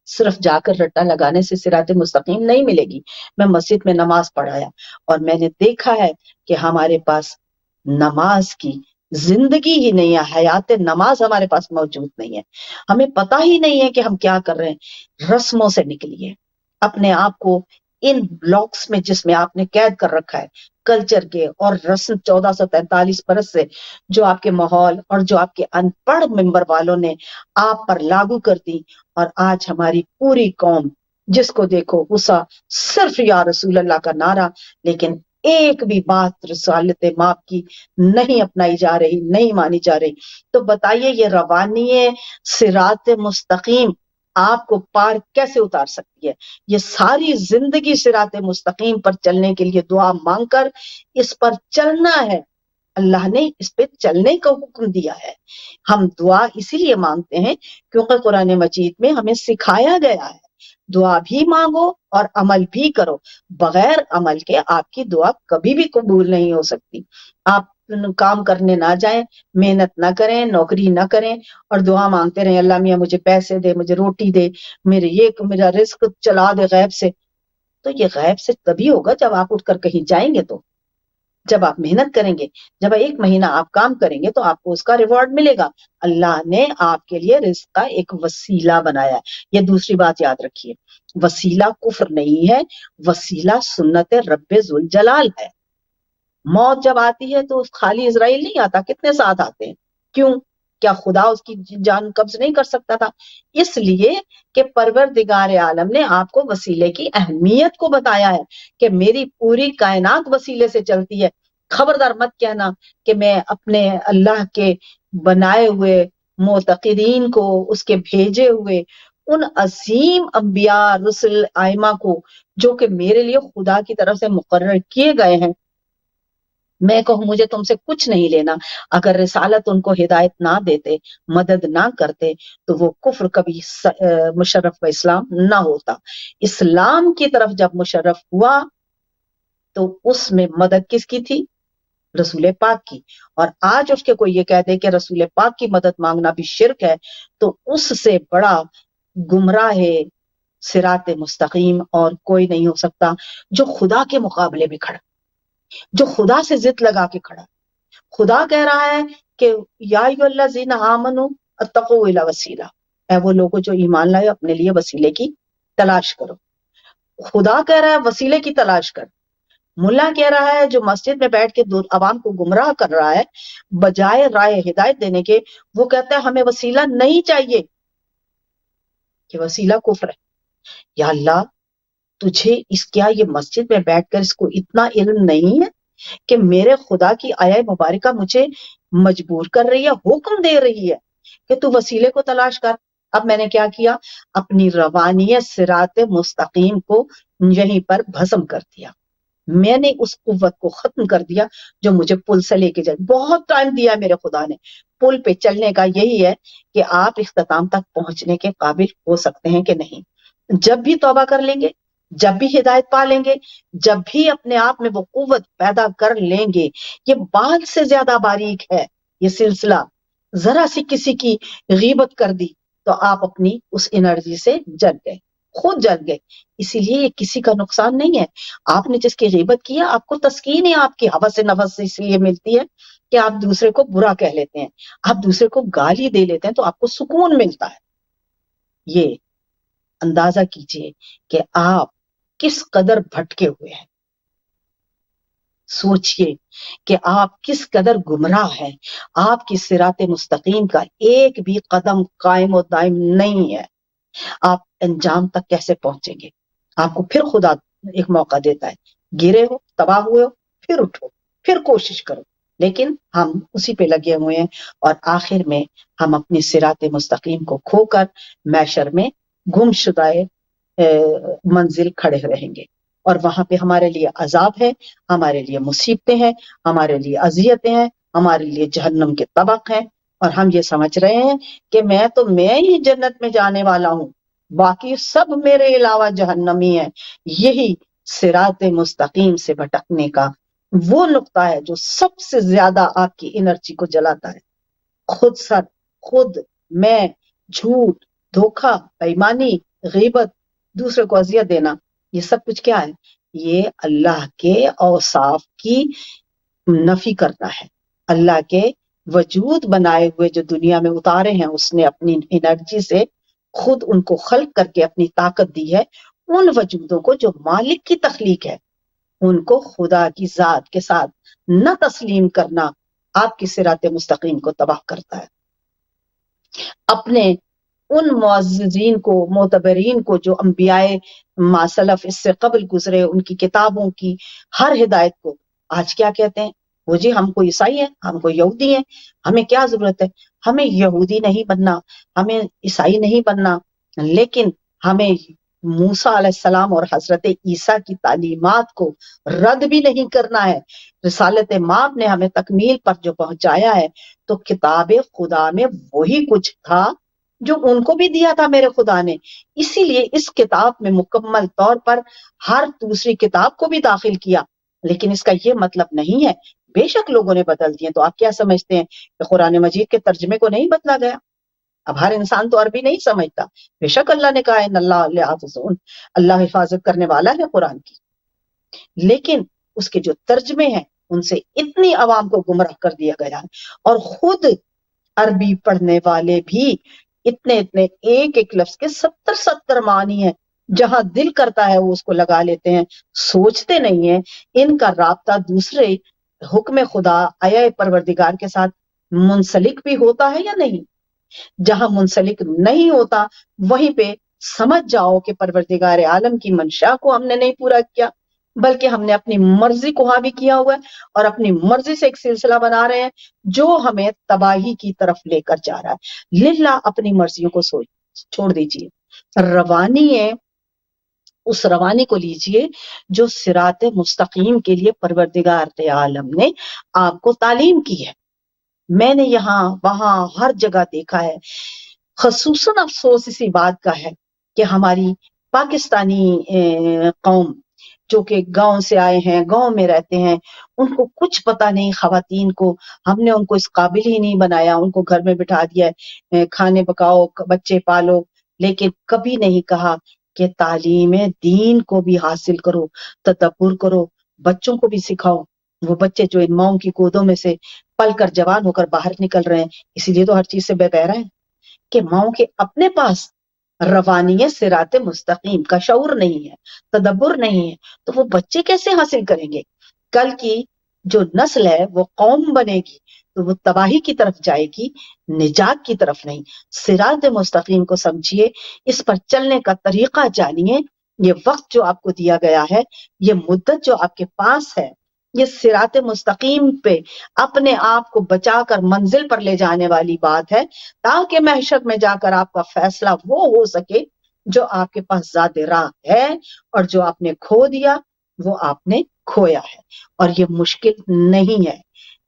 صرف جا کر رٹا لگانے سے صراط مستقیم نہیں ملے گی۔ میں مسجد میں نماز پڑھایا اور میں نے دیکھا ہے کہ ہمارے پاس نماز کی زندگی ہی نہیں ہے، حیات نماز ہمارے پاس موجود نہیں ہے، ہمیں پتہ ہی نہیں ہے کہ ہم کیا کر رہے ہیں۔ رسموں سے نکلیے، اپنے آپ کو ان بلاکس میں جس میں آپ نے قید کر رکھا ہے، کلچر کے اور رسم 1443 برس سے جو آپ کے ماحول اور جو آپ کے ان پڑھ ممبر والوں نے آپ پر لاگو کر دی، اور آج ہماری پوری قوم جس کو دیکھو غصہ، صرف یا رسول اللہ کا نعرہ، لیکن ایک بھی بات رسالت ماپ کی نہیں اپنائی جا رہی، نہیں مانی جا رہی۔ تو بتائیے یہ روانی صراط مستقیم آپ کو پار کیسے اتار سکتی ہے؟ یہ ساری زندگی صراط مستقیم پر چلنے کے لیے دعا مانگ کر اس پر چلنا ہے۔ اللہ نے اس پہ چلنے کا حکم دیا ہے۔ ہم دعا اسی لیے مانگتے ہیں کیونکہ قرآن مجید میں ہمیں سکھایا گیا ہے دعا بھی مانگو اور عمل بھی کرو، بغیر عمل کے آپ کی دعا کبھی بھی قبول نہیں ہو سکتی۔ آپ کام کرنے نہ جائیں، محنت نہ کریں، نوکری نہ کریں اور دعا مانگتے رہیں اللہ میاں مجھے پیسے دے، مجھے روٹی دے، میرا رزق چلا دے غیب سے، تو یہ غیب سے تبھی ہوگا جب آپ اٹھ کر کہیں جائیں گے، تو جب آپ محنت کریں گے، جب ایک مہینہ آپ کام کریں گے تو آپ کو اس کا ریوارڈ ملے گا۔ اللہ نے آپ کے لیے رزق کا ایک وسیلہ بنایا ہے۔ یہ دوسری بات یاد رکھیے، وسیلہ کفر نہیں ہے، وسیلہ سنت رب ذوالجلال ہے۔ موت جب آتی ہے تو خالی اسرائیل نہیں آتا، کتنے ساتھ آتے ہیں؟ کیوں؟ کیا خدا اس کی جان قبض نہیں کر سکتا تھا؟ اس لیے کہ پروردگار عالم نے آپ کو وسیلے کی اہمیت کو بتایا ہے کہ میری پوری کائنات وسیلے سے چلتی ہے۔ خبردار مت کہنا کہ میں اپنے اللہ کے بنائے ہوئے معتقدین کو، اس کے بھیجے ہوئے ان عظیم انبیاء رسل ائمہ کو جو کہ میرے لیے خدا کی طرف سے مقرر کیے گئے ہیں، میں کہوں مجھے تم سے کچھ نہیں لینا، اگر رسالت ان کو ہدایت نہ دیتے، مدد نہ کرتے، تو وہ کفر کبھی مشرف و اسلام نہ ہوتا۔ اسلام کی طرف جب مشرف ہوا تو اس میں مدد کس کی تھی؟ رسول پاک کی۔ اور آج اس کے کوئی یہ کہہ دے کہ رسول پاک کی مدد مانگنا بھی شرک ہے، تو اس سے بڑا گمراہ صراط مستقیم اور کوئی نہیں ہو سکتا جو خدا کے مقابلے میں کھڑا، جو خدا سے ضد لگا کے کھڑا۔ خدا کہہ رہا ہے کہ یا ایھا الذین آمنوا اتقوا الی وسیلہ، اے وہ لوگوں جو ایمان لائے اپنے لیے وسیلے کی تلاش کرو۔ خدا کہہ رہا ہے وسیلے کی تلاش کر۔ ملا کہہ رہا ہے جو مسجد میں بیٹھ کے عوام کو گمراہ کر رہا ہے، بجائے رائے ہدایت دینے کے وہ کہتا ہے ہمیں وسیلہ نہیں چاہیے، کہ وسیلہ کفر ہے۔ یا اللہ تجھے کیا یہ مسجد میں بیٹھ کر اس کو اتنا علم نہیں ہے کہ میرے خدا کی آیہ مبارکہ مجھے مجبور کر رہی ہے، حکم دے رہی ہے کہ تو وسیلے کو تلاش کر۔ اب میں نے کیا کیا؟ اپنی روانیت صراط مستقیم کو یہیں پر بھسم کر دیا، میں نے اس قوت کو ختم کر دیا جو مجھے پل سے لے کے جائے۔ بہت ٹائم دیا میرے خدا نے، پل پہ چلنے کا یہی ہے کہ آپ اختتام تک پہنچنے کے قابل ہو سکتے ہیں کہ نہیں۔ جب بھی توبہ کر لیں گے، جب بھی ہدایت پا لیں گے، جب بھی اپنے آپ میں وہ قوت پیدا کر لیں گے، یہ بال سے زیادہ باریک ہے یہ سلسلہ، ذرا سی کسی کی غیبت کر دی تو آپ اپنی اس انرجی سے جل گئے، خود جل گئے. اسی لیے یہ کسی کا نقصان نہیں ہے. آپ نے جس کی غیبت کی ہے، آپ کو تسکین ہے آپ کی حوث نفس سے اس لیے ملتی ہے کہ آپ دوسرے کو برا کہہ لیتے ہیں، آپ دوسرے کو گالی دے لیتے ہیں تو آپ کو سکون ملتا ہے. یہ اندازہ کیجئے کہ آپ کس قدر بھٹکے ہوئے ہیں، سوچئے کہ آپ کس قدر گمراہ ہیں، آپ کی صراط مستقیم کا ایک بھی قدم قائم و دائم نہیں ہے. آپ انجام تک کیسے پہنچیں گے؟ آپ کو پھر خدا ایک موقع دیتا ہے، گرے ہو، تباہ ہوئے ہو، پھر اٹھو، پھر کوشش کرو. لیکن ہم اسی پہ لگے ہوئے ہیں اور آخر میں ہم اپنی صراط مستقیم کو کھو کر محشر میں گم شدہ منزل کھڑے رہیں گے، اور وہاں پہ ہمارے لیے عذاب ہے، ہمارے لیے مصیبتیں ہیں، ہمارے لیے اذیتیں ہیں، ہمارے لیے جہنم کے طبق ہیں. اور ہم یہ سمجھ رہے ہیں کہ میں ہی جنت میں جانے والا ہوں، باقی سب میرے علاوہ جہنمی ہے. یہی صراط مستقیم سے بھٹکنے کا وہ نقطہ ہے جو سب سے زیادہ آپ کی انرجی کو جلاتا ہے. خود سر، خود میں، جھوٹ، دھوکہ، بےایمانی، غیبت، دوسرے کو اذیت دینا، یہ سب کچھ کیا ہے؟ یہ اللہ کے اوصاف کی نفی کرنا ہے. اللہ کے وجود بنائے ہوئے جو دنیا میں اتارے ہیں اس نے اپنی انرجی سے، خود ان کو خلق کر کے اپنی طاقت دی ہے، ان وجودوں کو جو مالک کی تخلیق ہے ان کو خدا کی ذات کے ساتھ نہ تسلیم کرنا آپ کی صراط مستقیم کو تباہ کرتا ہے. اپنے ان معززین کو، معتبرین کو، جو انبیاء ماسلف اس سے قبل گزرے، ان کی کتابوں کی ہر ہدایت کو آج کیا کہتے ہیں؟ وہ جی ہم کو عیسائی ہیں، ہم کو یہودی ہیں، ہمیں کیا ضرورت ہے؟ ہمیں یہودی نہیں بننا، ہمیں عیسائی نہیں بننا، لیکن ہمیں موسیٰ علیہ السلام اور حضرت عیسیٰ کی تعلیمات کو رد بھی نہیں کرنا ہے. رسالت مآب نے ہمیں تکمیل پر جو پہنچایا ہے، تو کتاب خدا میں وہی کچھ تھا جو ان کو بھی دیا تھا میرے خدا نے. اسی لیے اس کتاب میں مکمل طور پر ہر دوسری کتاب کو بھی داخل کیا. لیکن اس کا یہ مطلب نہیں ہے، بے شک لوگوں نے بدل دیے. تو آپ کیا سمجھتے ہیں کہ قرآن مجید کے ترجمے کو نہیں بدلا گیا؟ اب ہر انسان تو عربی نہیں سمجھتا. بے شک اللہ نے کہا ہے اللہ حافظون، اللہ حفاظت کرنے والا ہے قرآن کی، لیکن اس کے جو ترجمے ہیں ان سے اتنی عوام کو گمراہ کر دیا گیا ہے. اور خود عربی پڑھنے والے بھی اتنے ایک ایک لفظ کے 70 معنی ہیں، جہاں دل کرتا ہے وہ اس کو لگا لیتے ہیں، سوچتے نہیں ہیں ان کا رابطہ دوسرے حکم خدا آیا پروردگار کے ساتھ منسلک بھی ہوتا ہے یا نہیں. جہاں منسلک نہیں ہوتا وہیں پہ سمجھ جاؤ کہ پروردگار عالم کی منشا کو ہم نے نہیں پورا کیا، بلکہ ہم نے اپنی مرضی کو حاوی کیا ہوا ہے، اور اپنی مرضی سے ایک سلسلہ بنا رہے ہیں جو ہمیں تباہی کی طرف لے کر جا رہا ہے. للہ اپنی مرضیوں کو چھوڑ دیجیے، روانی ہے اس روانی کو لیجئے جو صراط مستقیم کے لیے پروردگار عالم نے آپ کو تعلیم کی ہے. میں نے یہاں وہاں ہر جگہ دیکھا ہے، خصوصاً افسوس اسی بات کا ہے کہ ہماری پاکستانی قوم جو کہ گاؤں سے آئے ہیں، گاؤں میں رہتے ہیں، ان کو کچھ پتہ نہیں. خواتین کو ہم نے ان کو اس قابل ہی نہیں بنایا، ان کو گھر میں بٹھا دیا ہے، کھانے پکاؤ، بچے پالو، لیکن کبھی نہیں کہا کہ تعلیم دین کو بھی حاصل کرو، تدبر کرو، بچوں کو بھی سکھاؤ. وہ بچے جو ان ماؤں کی گودوں میں سے پل کر جوان ہو کر باہر نکل رہے ہیں، اسی لیے تو ہر چیز سے بے بہرا ہیں کہ ماؤں کے اپنے پاس روانی صراط مستقیم کا شعور نہیں ہے، تدبر نہیں ہے، تو وہ بچے کیسے حاصل کریں گے؟ کل کی جو نسل ہے وہ قوم بنے گی تو وہ تباہی کی طرف جائے گی، نجات کی طرف نہیں. صراط مستقیم کو سمجھیے، اس پر چلنے کا طریقہ جانیے. یہ وقت جو آپ کو دیا گیا ہے، یہ مدت جو آپ کے پاس ہے، یہ صراط مستقیم پہ اپنے آپ کو بچا کر منزل پر لے جانے والی بات ہے، تاکہ محشر میں جا کر آپ کا فیصلہ وہ ہو سکے جو آپ کے پاس ذات راہ ہے، اور جو آپ نے کھو دیا وہ آپ نے کھویا ہے. اور یہ مشکل نہیں ہے،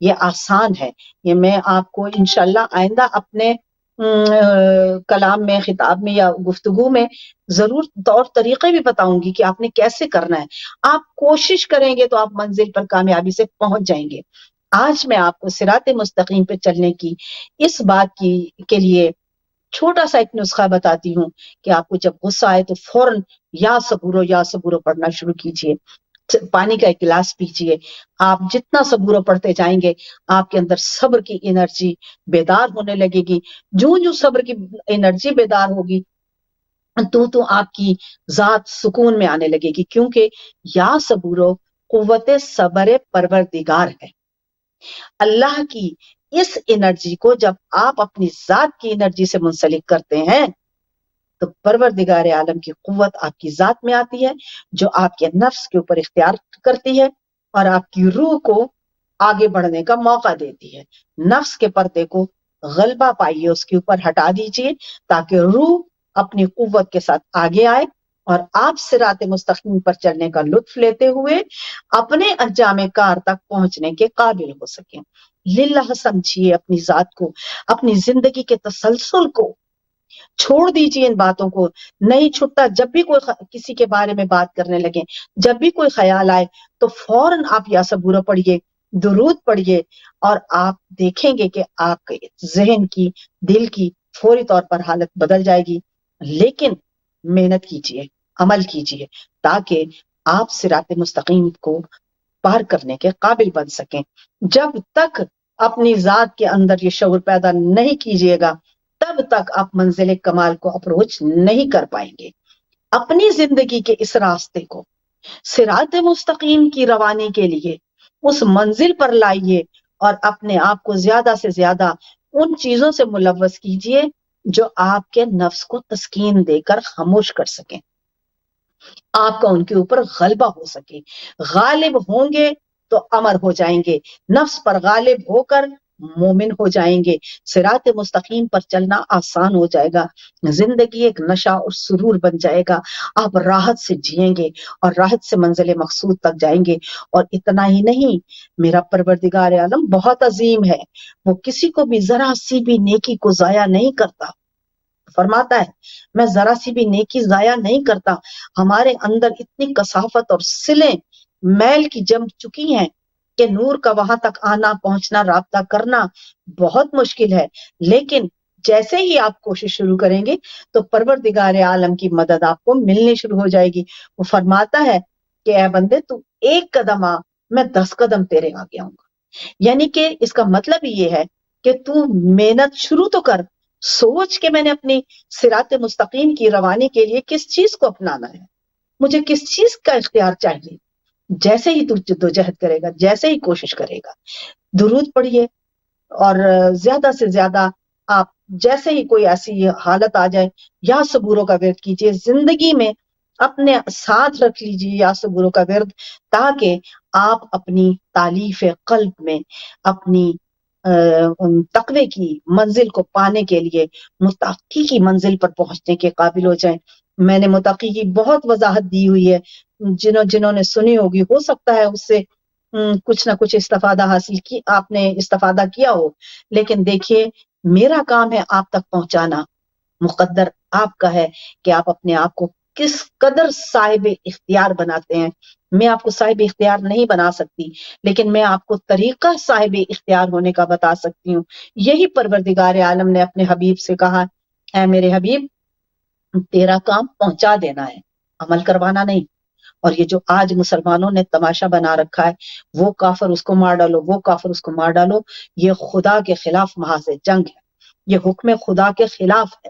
یہ آسان ہے. یہ میں آپ کو انشاءاللہ آئندہ اپنے کلام میں، خطاب میں یا گفتگو میں ضرور طور طریقے بھی بتاؤں گی کہ آپ نے کیسے کرنا ہے. آپ کوشش کریں گے تو آپ منزل پر کامیابی سے پہنچ جائیں گے. آج میں آپ کو صراط مستقیم پہ چلنے کی اس بات کے لیے چھوٹا سا ایک نسخہ بتاتی ہوں کہ آپ کو جب غصہ آئے تو فوراً یا صبورو پڑھنا شروع کیجئے. پانی کا ایک گلاس پیجئے. آپ جتنا صبورو پڑھتے جائیں گے آپ کے اندر صبر کی انرجی بیدار ہونے لگے گی. جو صبر کی انرجی بیدار ہوگی تو آپ کی ذات سکون میں آنے لگے گی، کیونکہ یا صبورو قوت صبر پروردگار ہے. اللہ کی اس انرجی کو جب آپ اپنی ذات کی انرجی سے منسلک کرتے ہیں تو پروردگار عالم کی قوت آپ کی ذات میں آتی ہے، جو آپ کے نفس کے اوپر اختیار کرتی ہے اور آپ کی روح کو آگے بڑھنے کا موقع دیتی ہے. نفس کے پردے کو غلبہ پائیے، اس کے اوپر ہٹا دیجئے تاکہ روح اپنی قوت کے ساتھ آگے آئے اور آپ صراط مستقیم پر چلنے کا لطف لیتے ہوئے اپنے انجام کار تک پہنچنے کے قابل ہو سکیں. للہ سمجھیے اپنی ذات کو، اپنی زندگی کے تسلسل کو. چھوڑ دیجیے ان باتوں کو. نہیں چھٹتا جب بھی کوئی کسی کے بارے میں بات کرنے لگے، جب بھی کوئی خیال آئے تو فوراً آپ یا صبورہ پڑھیے، درود پڑھیے، اور آپ دیکھیں گے کہ آپ کے ذہن کی، دل کی فوری طور پر حالت بدل جائے گی. لیکن محنت کیجیے، عمل کیجیے تاکہ آپ صراط مستقیم کو پار کرنے کے قابل بن سکیں. جب تک اپنی ذات کے اندر یہ شعور پیدا نہیں کیجیے گا تب تک آپ منزل کمال کو اپروچ نہیں کر پائیں گے. اپنی زندگی کے اس راستے کو صراط مستقیم کی روانی کے لیے اس منزل پر لائیے اور اپنے آپ کو زیادہ سے زیادہ ان چیزوں سے ملوث کیجیے جو آپ کے نفس کو تسکین دے کر خاموش کر سکیں، آپ کا ان کے اوپر غلبہ ہو سکے. غالب ہوں گے تو امر ہو جائیں گے، نفس پر غالب ہو کر مومن ہو جائیں گے. صراط مستقیم پر چلنا آسان ہو جائے گا، زندگی ایک نشہ اور سرور بن جائے گا. آپ راحت سے جئیں گے اور راحت سے منزل مقصود تک جائیں گے. اور اتنا ہی نہیں، میرا پروردگار عالم بہت عظیم ہے، وہ کسی کو بھی ذرا سی بھی نیکی کو ضائع نہیں کرتا. فرماتا ہے میں ذرا سی بھی نیکی ضائع نہیں کرتا. ہمارے اندر اتنی کثافت اور سلیں میل کی جم چکی ہیں کہ نور کا وہاں تک آنا، پہنچنا، رابطہ کرنا بہت مشکل ہے. لیکن جیسے ہی آپ کوشش شروع کریں گے تو پروردگار عالم کی مدد آپ کو ملنی شروع ہو جائے گی. وہ فرماتا ہے کہ اے بندے تو ایک قدم آ، میں 10 قدم تیرے آگے آؤں گا. یعنی کہ اس کا مطلب یہ ہے کہ تو محنت شروع تو کر، سوچ کہ میں نے اپنی صراط مستقیم کی روانی کے لیے کس چیز کو اپنانا ہے، مجھے کس چیز کا اختیار چاہیے. جیسے ہی تو جدوجہد کرے گا، جیسے ہی کوشش کرے گا، درود پڑھیے اور زیادہ سے زیادہ آپ جیسے ہی کوئی ایسی حالت آ جائے یا صبوروں کا ورد کیجیے. زندگی میں اپنے ساتھ رکھ لیجیے یا صبوروں کا ورد، تاکہ آپ اپنی تالیف قلب میں اپنی تقوی کی منزل کو پانے کے لیے متقی کی منزل پر پہنچنے کے قابل ہو جائیں. میں نے متقی کی بہت وضاحت دی ہوئی ہے، جنہوں نے سنی ہوگی ہو سکتا ہے اس سے کچھ نہ کچھ استفادہ حاصل کی، آپ نے استفادہ کیا ہو. لیکن دیکھیے میرا کام ہے آپ تک پہنچانا، مقدر آپ کا ہے کہ آپ اپنے آپ کو کس قدر صاحب اختیار بناتے ہیں. میں آپ کو صاحب اختیار نہیں بنا سکتی، لیکن میں آپ کو طریقہ صاحب اختیار ہونے کا بتا سکتی ہوں. یہی پروردگار عالم نے اپنے حبیب سے کہا، اے میرے حبیب تیرا کام پہنچا دینا ہے، عمل کروانا نہیں. اور یہ جو آج مسلمانوں نے تماشا بنا رکھا ہے، وہ کافر اس کو مار ڈالو، وہ کافر اس کو مار ڈالو، یہ خدا کے خلاف محاذ جنگ ہے، یہ حکم خدا کے خلاف ہے.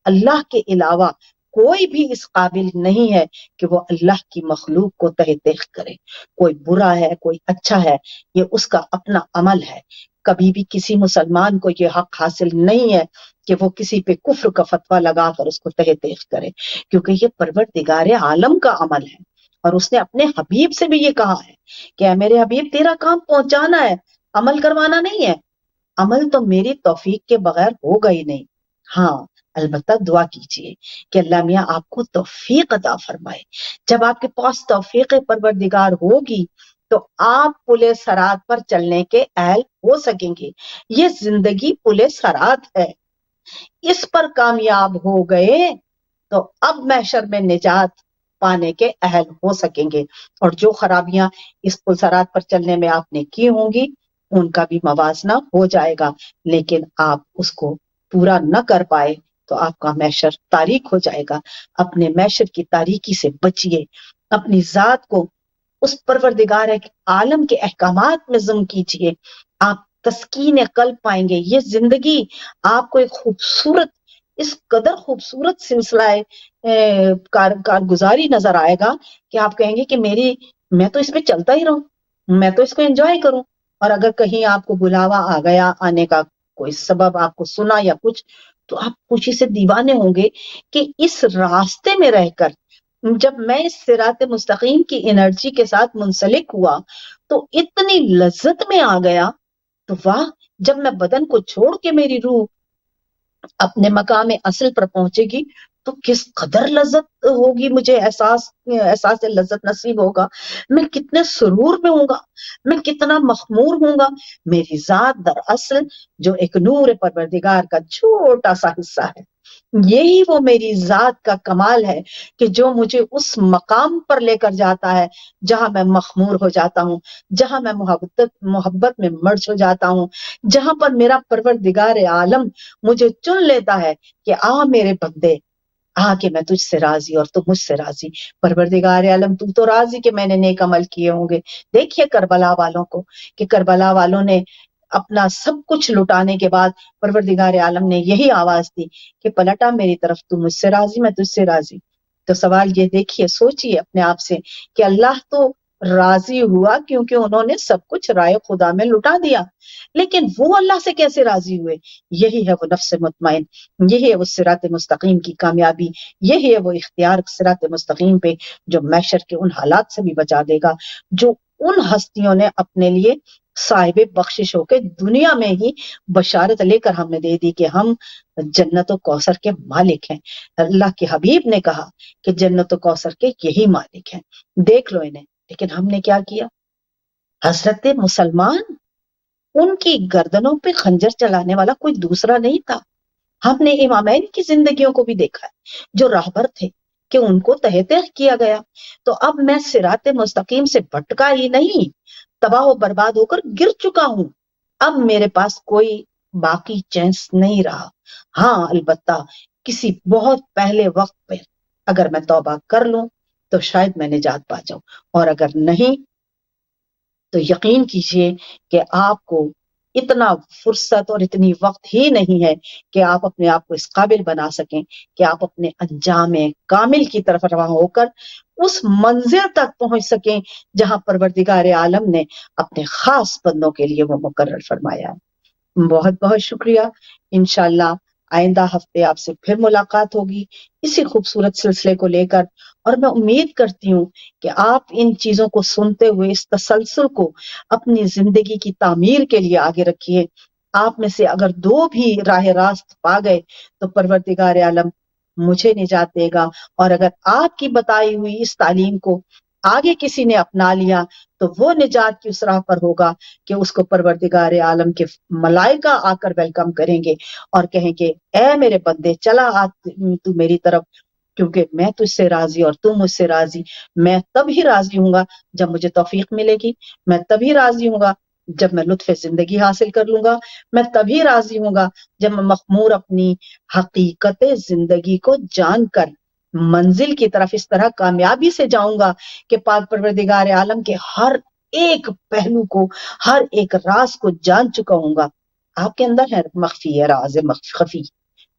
اللہ کے علاوہ کوئی بھی اس قابل نہیں ہے کہ وہ اللہ کی مخلوق کو تحقیق کرے. کوئی برا ہے، کوئی اچھا ہے، یہ اس کا اپنا عمل ہے. کبھی بھی کسی مسلمان کو یہ حق حاصل نہیں ہے کہ وہ کسی پہ کفر کا فتویٰ لگا کر اس کو تحقیق کرے، کیونکہ یہ پروردگار عالم کا عمل ہے. اور اس نے اپنے حبیب سے بھی یہ کہا ہے کہ اے میرے حبیب تیرا کام پہنچانا ہے، عمل کروانا نہیں ہے. عمل تو میری توفیق کے بغیر ہوگا ہی نہیں. ہاں البتہ دعا کیجئے کہ اللہ میاں آپ کو توفیق عطا فرمائے. جب آپ کے پاس توفیق پروردگار ہوگی تو آپ پل صراط پر چلنے کے اہل ہو سکیں گے. یہ زندگی پل صراط ہے. اس پر کامیاب ہو گئے تو اب محشر میں نجات پانے کے اہل ہو سکیں گے، اور جو خرابیاں اس پلسرات پر چلنے میں آپ نے کی ہوں گی ان کا بھی موازنہ ہو جائے گا، لیکن آپ اس کو پورا نہ کر پائے تو آپ کا محشر تاریک ہو جائے گا۔ اپنے محشر کی تاریکی سے بچیے، اپنی ذات کو اس پروردگار عالم کے احکامات میں ضم کیجیے، آپ تسکین قلب پائیں گے۔ یہ زندگی آپ کو ایک خوبصورت، اس قدر خوبصورت سلسلہ کارگزاری نظر آئے گا کہ آپ کہیں گے کہ میں تو اس پہ چلتا ہی رہوں، میں تو اس کو انجوائے کروں۔ اور اگر کہیں آپ کو بلاوا آ گیا، آنے کا کوئی سبب آپ کو سنا یا کچھ، تو آپ خوشی سے دیوانے ہوں گے کہ اس راستے میں رہ کر جب میں اس صراط مستقیم کی انرجی کے ساتھ منسلک ہوا تو اتنی لذت میں آ گیا، تو واہ، جب میں بدن کو چھوڑ کے میری روح اپنے مقام اصل پر پہنچے گی تو کس قدر لذت ہوگی، مجھے احساس لذت نصیب ہوگا، میں کتنے سرور میں ہوں گا، میں کتنا مخمور ہوں گا۔ میری ذات دراصل جو ایک نور پروردگار کا چھوٹا سا حصہ ہے، یہی وہ میری ذات کا کمال ہے کہ جو مجھے اس مقام پر لے کر جاتا ہے جہاں میں مخمور ہو جاتا ہوں، جہاں میں محبت میں مرج ہو جاتا ہوں، جہاں پر میرا پروردگار عالم مجھے چن لیتا ہے کہ آ میرے بندے، کہ میں تجھ سے راضی اور تو مجھ سے راضی۔ پروردگار عالم تو راضی کہ میں نے نیک عمل کیے ہوں گے۔ دیکھیے کربلا والوں کو، کہ کربلا والوں نے اپنا سب کچھ لٹانے کے بعد پروردگار عالم نے یہی آواز دی کہ پلٹا میری طرف، تو مجھ سے راضی، میں تجھ سے راضی۔ تو سوال یہ دیکھیے، سوچئے اپنے آپ سے کہ اللہ تو راضی ہوا کیونکہ انہوں نے سب کچھ رائے خدا میں لٹا دیا، لیکن وہ اللہ سے کیسے راضی ہوئے؟ یہی ہے وہ نفس مطمئن، یہی ہے وہ صراط مستقیم کی کامیابی، یہی ہے وہ اختیار صراط مستقیم پہ جو محشر کے ان حالات سے بھی بچا دے گا جو ان ہستیوں نے اپنے لیے صاحب بخشش ہو کے دنیا میں ہی بشارت لے کر ہمیں دے دی کہ ہم جنت و کوثر کے مالک ہیں۔ اللہ کے حبیب نے کہا کہ جنت و کوثر کے یہی مالک ہیں، دیکھ لو انہیں۔ لیکن ہم نے کیا کیا؟ حضرت مسلمان، ان کی گردنوں پہ خنجر چلانے والا کوئی دوسرا نہیں تھا۔ ہم نے امامین کی زندگیوں کو بھی دیکھا ہے جو راہبر تھے کہ ان کو تہہ تہہ کیا گیا۔ تو اب میں صراط مستقیم سے بھٹکا ہی نہیں، تباہ و برباد ہو کر گر چکا ہوں، اب میرے پاس کوئی باقی چانس نہیں رہا۔ ہاں البتہ کسی بہت پہلے وقت پہ اگر میں توبہ کر لوں تو شاید میں نجات پا جاؤں، اور اگر نہیں تو یقین کیجئے کہ آپ کو اتنا فرصت اور اتنی وقت ہی نہیں ہے کہ آپ اپنے آپ کو اس قابل بنا سکیں کہ آپ اپنے انجام کامل کی طرف رواں ہو کر اس منزل تک پہنچ سکیں جہاں پروردگار عالم نے اپنے خاص بندوں کے لیے وہ مقرر فرمایا ہے۔ بہت بہت شکریہ۔ انشاءاللہ آئندہ ہفتے آپ سے پھر ملاقات ہوگی اسی خوبصورت سلسلے کو لے کر، اور میں امید کرتی ہوں کہ آپ ان چیزوں کو سنتے ہوئے اس تسلسل کو اپنی زندگی کی تعمیر کے لیے آگے رکھیے۔ آپ میں سے اگر دو بھی راہ راست پا گئے تو پروردگار عالم مجھے نجات دے گا، اور اگر آپ کی بتائی ہوئی اس تعلیم کو آگے کسی نے اپنا لیا تو وہ نجات کی اس راہ پر ہوگا کہ اس کو پروردگار عالم کے ملائکہ آ کر ویلکم کریں گے اور کہیں گے اے میرے بندے چلا آ تو میری طرف، کیونکہ میں تجھ سے راضی اور تم مجھ سے راضی۔ میں تب ہی راضی ہوں گا جب مجھے توفیق ملے گی، میں تبھی راضی ہوں گا جب میں لطف زندگی حاصل کر لوں گا، میں تبھی راضی ہوں گا جب میں مخمور اپنی حقیقت زندگی کو جان کر منزل کی طرف اس طرح کامیابی سے جاؤں گا کہ پاک پروردگار عالم کے ہر ایک پہلو کو، ہر ایک راز کو جان چکا ہوں گا۔ آپ کے اندر ہے مخفی ہے راز خفی،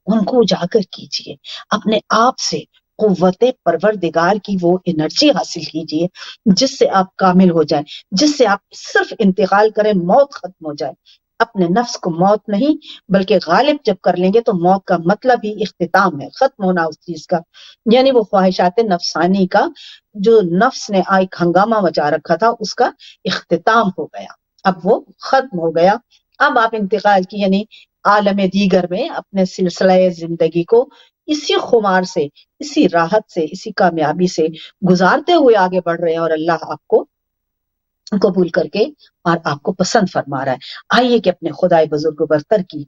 ان کو اجاگر کیجئے، اپنے آپ سے قوت پروردگار کی وہ انرجی حاصل کیجئے جس سے آپ کامل ہو جائیں، جس سے آپ صرف انتقال کریں، موت ختم ہو جائے۔ اپنے نفس کو موت نہیں بلکہ غالب جب کر لیں گے تو موت کا مطلب ہی اختتام ہے، ختم ہونا اس چیز کا، یعنی وہ خواہشات نفسانی کا جو نفس نے ایک ہنگامہ مچا رکھا تھا اس کا اختتام ہو گیا، اب وہ ختم ہو گیا۔ اب آپ انتقال کی یعنی عالم دیگر میں اپنے سلسلہ زندگی کو اسی خمار سے، اسی راحت سے، اسی کامیابی سے گزارتے ہوئے آگے بڑھ رہے ہیں، اور اللہ آپ کو قبول کر کے اور آپ کو پسند فرما رہا ہے۔ آئیے کہ اپنے خدائے بزرگ برتر کی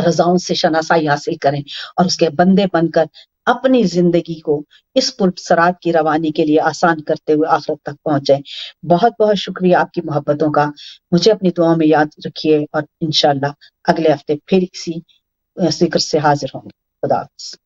رضاؤں سے شناسائی حاصل کریں اور اس کے بندے بن کر اپنی زندگی کو اس پرسرات کی روانی کے لیے آسان کرتے ہوئے آخرت تک پہنچیں۔ بہت بہت شکریہ آپ کی محبتوں کا، مجھے اپنی دعاؤں میں یاد رکھیے، اور انشاءاللہ اگلے ہفتے پھر کسی ذکر سے حاضر ہوں گے۔ خدا حافظ۔